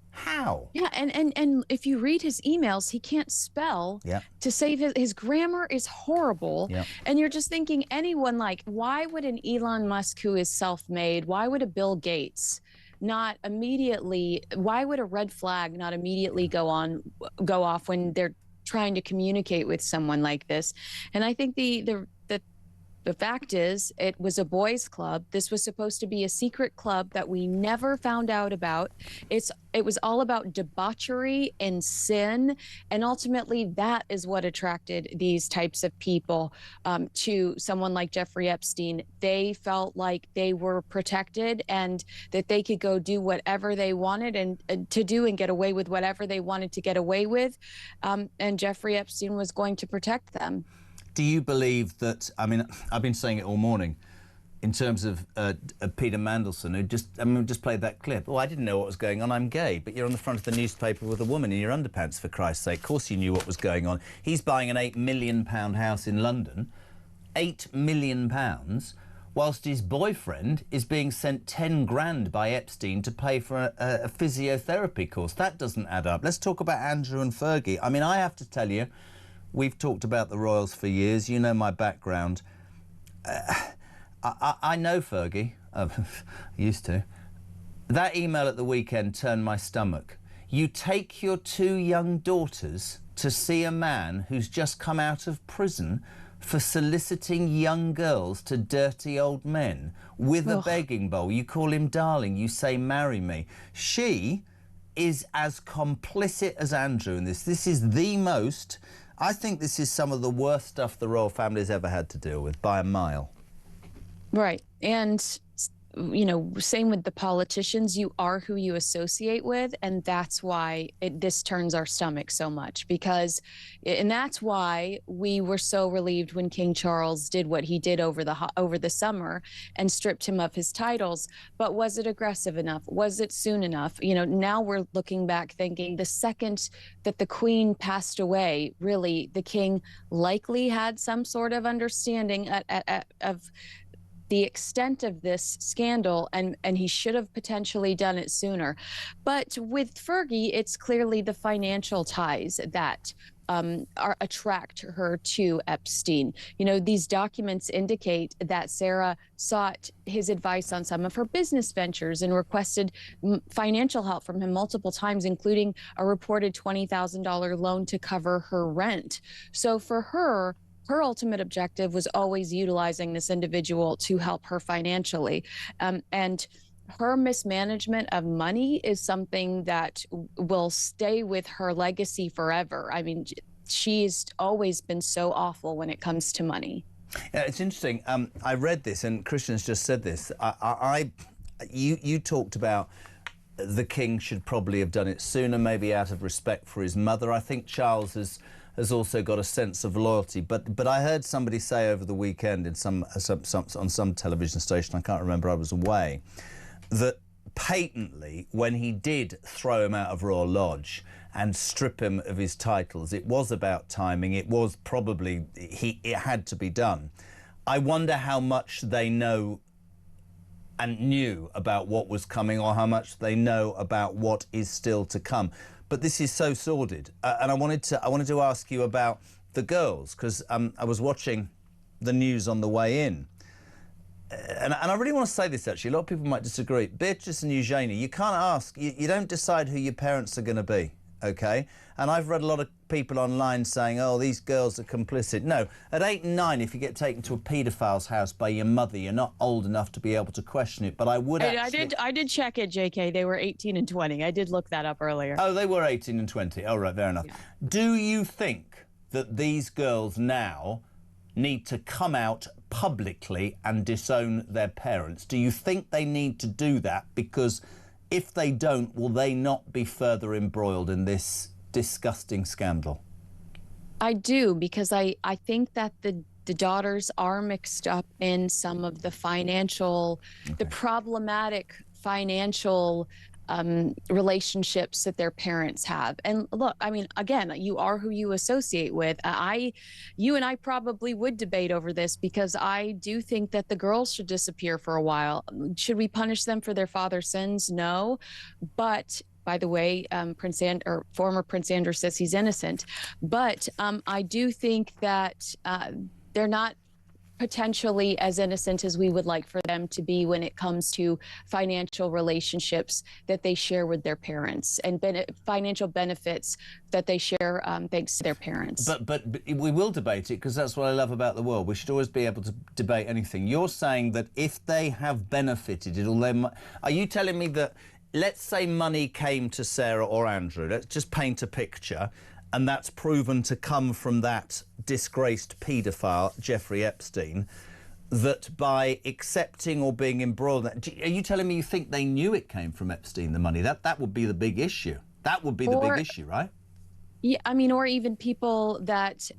Yeah, and if you read his emails, he can't spell to save his grammar is horrible. And you're just thinking anyone, like, why would an Elon Musk who is self-made, why would a Bill Gates not immediately, why would a red flag not immediately go off when they're trying to communicate with someone like this? And I think the fact is, it was a boys' club. This was supposed to be a secret club that we never found out about. It was all about debauchery and sin, and ultimately that is what attracted these types of people to someone like Jeffrey Epstein. They felt like they were protected and that they could go do whatever they wanted and to do and get away with whatever they wanted to get away with, and Jeffrey Epstein was going to protect them. Do you believe that, I mean, I've been saying it all morning, in terms of Peter Mandelson, who just played that clip. Oh, I didn't know what was going on, I'm gay. But you're on the front of the newspaper with a woman in your underpants, for Christ's sake. Of course you knew what was going on. He's buying an £8 million house in London, £8 million, whilst his boyfriend is being sent 10 grand by Epstein to pay for a physiotherapy course. That doesn't add up. Let's talk about Andrew and Fergie. I mean, I have to tell you, we've talked about the royals for years. You know my background. I know Fergie. Used to. That email at the weekend turned my stomach. You take your 2 young daughters to see a man who's just come out of prison for soliciting young girls to dirty old men with a begging bowl. You call him darling. You say, marry me. She is as complicit as Andrew in this. This is the most I think this is some of the worst stuff the royal family has ever had to deal with, by a mile. Right. And, you know, same with the politicians. You are who you associate with. And that's why this turns our stomach so much, because, and that's why we were so relieved when King Charles did what he did over the summer and stripped him of his titles. But was it aggressive enough? Was it soon enough? You know, now we're looking back thinking the second that the Queen passed away, really, the King likely had some sort of understanding of the extent of this scandal, and he should have potentially done it sooner. But with Fergie, it's clearly the financial ties that attract her to Epstein. You know, these documents indicate that Sarah sought his advice on some of her business ventures and requested financial help from him multiple times, including a reported $20,000 loan to cover her rent. So for her ultimate objective was always utilizing this individual to help her financially. And her mismanagement of money is something that will stay with her legacy forever. I mean, she's always been so awful when it comes to money. Yeah, it's interesting. I read this, and Christian's just said this. You talked about the King should probably have done it sooner, maybe out of respect for his mother. I think Charles has also got a sense of loyalty. But I heard somebody say over the weekend in on some television station, I can't remember, I was away, that patently, when he did throw him out of Royal Lodge and strip him of his titles, it was about timing. It was probably, it had to be done. I wonder how much they know and knew about what was coming, or how much they know about what is still to come. But this is so sordid, and I wanted to ask you about the girls, because I was watching the news on the way in, and I really want to say this. Actually, a lot of people might disagree. Beatrice and Eugenie, you can't ask. You don't decide who your parents are going to be, okay? And I've read a lot of people online saying, "Oh, these girls are complicit." No, at 8 and 9, if you get taken to a paedophile's house by your mother, you're not old enough to be able to question it. But I would actually... I did check it, JK. They were 18 and 20. I did look that up earlier. Oh, they were 18 and 20. Oh, right, fair enough. Yeah. Do you think that these girls now need to come out publicly and disown their parents? Do you think they need to do that? Because if they don't, will they not be further embroiled in this disgusting scandal? I do, because I think that the daughters are mixed up in some of the financial, the problematic financial relationships that their parents have. And look, I mean, again, you are who you associate with. You and I probably would debate over this, because I do think that the girls should disappear for a while. Should we punish them for their father's sins? No. But by the way, former Prince Andrew says he's innocent. But I do think that they're not potentially as innocent as we would like for them to be when it comes to financial relationships that they share with their parents, and financial benefits that they share thanks to their parents. But we will debate it, because that's what I love about the world. We should always be able to debate anything. You're saying that if they have benefited, are you telling me that, let's say money came to Sarah or Andrew, let's just paint a picture, and that's proven to come from that disgraced paedophile, Jeffrey Epstein, that by accepting or being embroiled, are you telling me you think they knew it came from Epstein, the money? That would be the big issue. That would be the big issue, right? Yeah, I mean, or even people that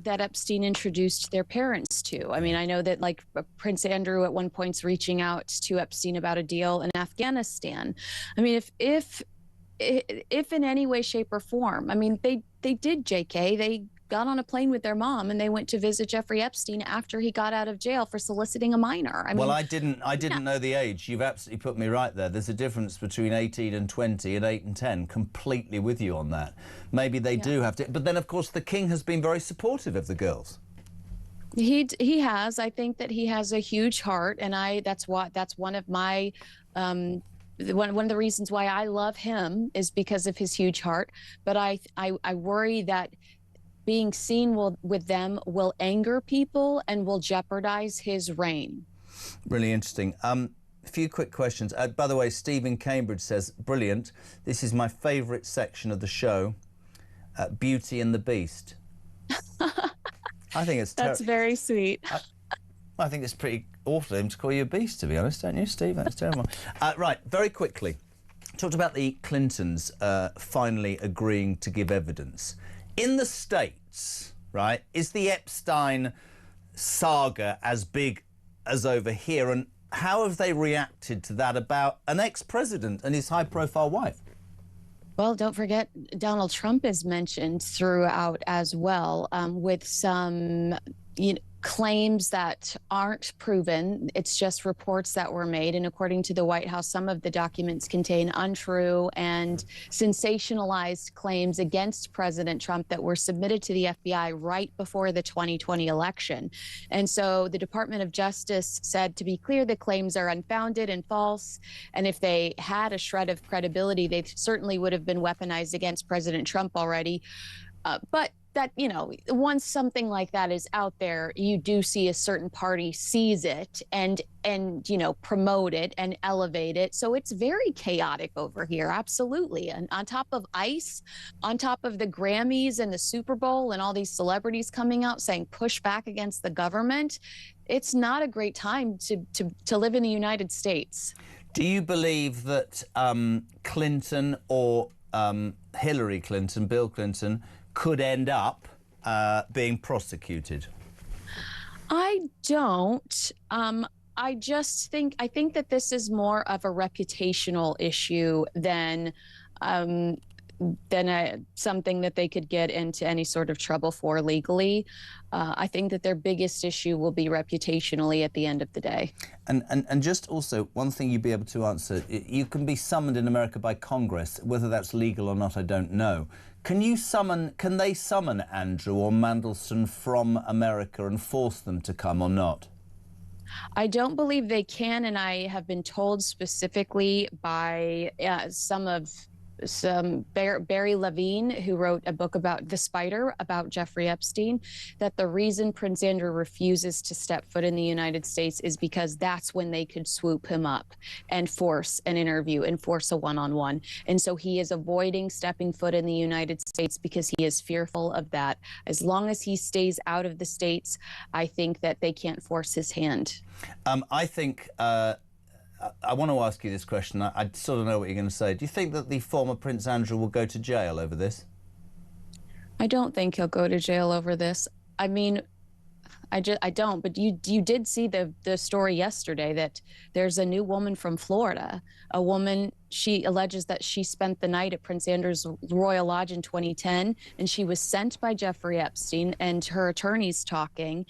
Epstein introduced their parents to. I mean, I know that like Prince Andrew at one point's reaching out to Epstein about a deal in Afghanistan. I mean, if in any way, shape, or form, I mean, they did, JK. They got on a plane with their mom and they went to visit Jeffrey Epstein after he got out of jail for soliciting a minor. I mean, well, I didn't know the age. You've absolutely put me right there. There's a difference between 18 and 20 and 8 and 10. Completely with you on that. Maybe they do have to. But then, of course, the King has been very supportive of the girls. He has. I think that he has a huge heart, and that's one of my one of the reasons why I love him is because of his huge heart. But I worry that being seen with them will anger people and will jeopardize his reign. Really interesting. A few quick questions. By the way, Steve in Cambridge says, brilliant. This is my favourite section of the show, Beauty and the Beast. I think it's That's very sweet. I think it's pretty awful of him to call you a beast, to be honest, don't you, Steve? That's terrible. Right, very quickly. Talked about the Clintons finally agreeing to give evidence. In the States, right, is the Epstein saga as big as over here? And how have they reacted to that about an ex-president and his high-profile wife? Well, don't forget, Donald Trump is mentioned throughout as well, with some claims that aren't proven. It's just reports that were made. And according to the White House, some of the documents contain untrue and sensationalized claims against President Trump that were submitted to the FBI right before the 2020 election. And so the Department of Justice said, to be clear, the claims are unfounded and false. And if they had a shred of credibility, they certainly would have been weaponized against President Trump already. But that, once something like that is out there, you do see a certain party seize it and promote it and elevate it. So it's very chaotic over here, absolutely. And on top of ICE, on top of the Grammys and the Super Bowl and all these celebrities coming out saying push back against the government, it's not a great time to live in the United States. Do you believe that Clinton or Hillary Clinton, Bill Clinton, could end up being prosecuted? I don't. I think that this is more of a reputational issue than something that they could get into any sort of trouble for legally. I think that their biggest issue will be reputationally at the end of the day. And just also, one thing you'd be able to answer, you can be summoned in America by Congress. Whether that's legal or not, I don't know. Can they summon Andrew or Mandelson from America and force them to come or not? I don't believe they can, and I have been told specifically by Barry Levine, who wrote a book about The Spider, about Jeffrey Epstein, that the reason Prince Andrew refuses to step foot in the United States is because that's when they could swoop him up and force an interview and force a one-on-one. And so he is avoiding stepping foot in the United States because he is fearful of that. As long as he stays out of the States, I think that they can't force his hand. I think... I want to ask you this question. I sort of know what you're going to say. Do you think that the former Prince Andrew will go to jail over this? I don't think he'll go to jail over this. I mean, I don't. But you did see the story yesterday that there's a new woman from Florida, a woman. She alleges that she spent the night at Prince Andrew's Royal Lodge in 2010, and she was sent by Jeffrey Epstein and her attorneys talking.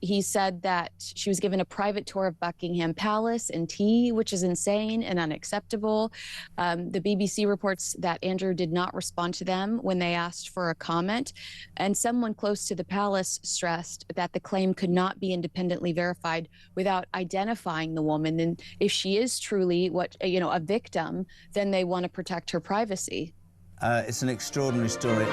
He said that she was given a private tour of Buckingham Palace and tea, which is insane and unacceptable. The BBC reports that Andrew did not respond to them when they asked for a comment, and someone close to the palace stressed that the claim could not be independently verified without identifying the woman. And if she is truly a victim, then they want to protect her privacy. It's an extraordinary story.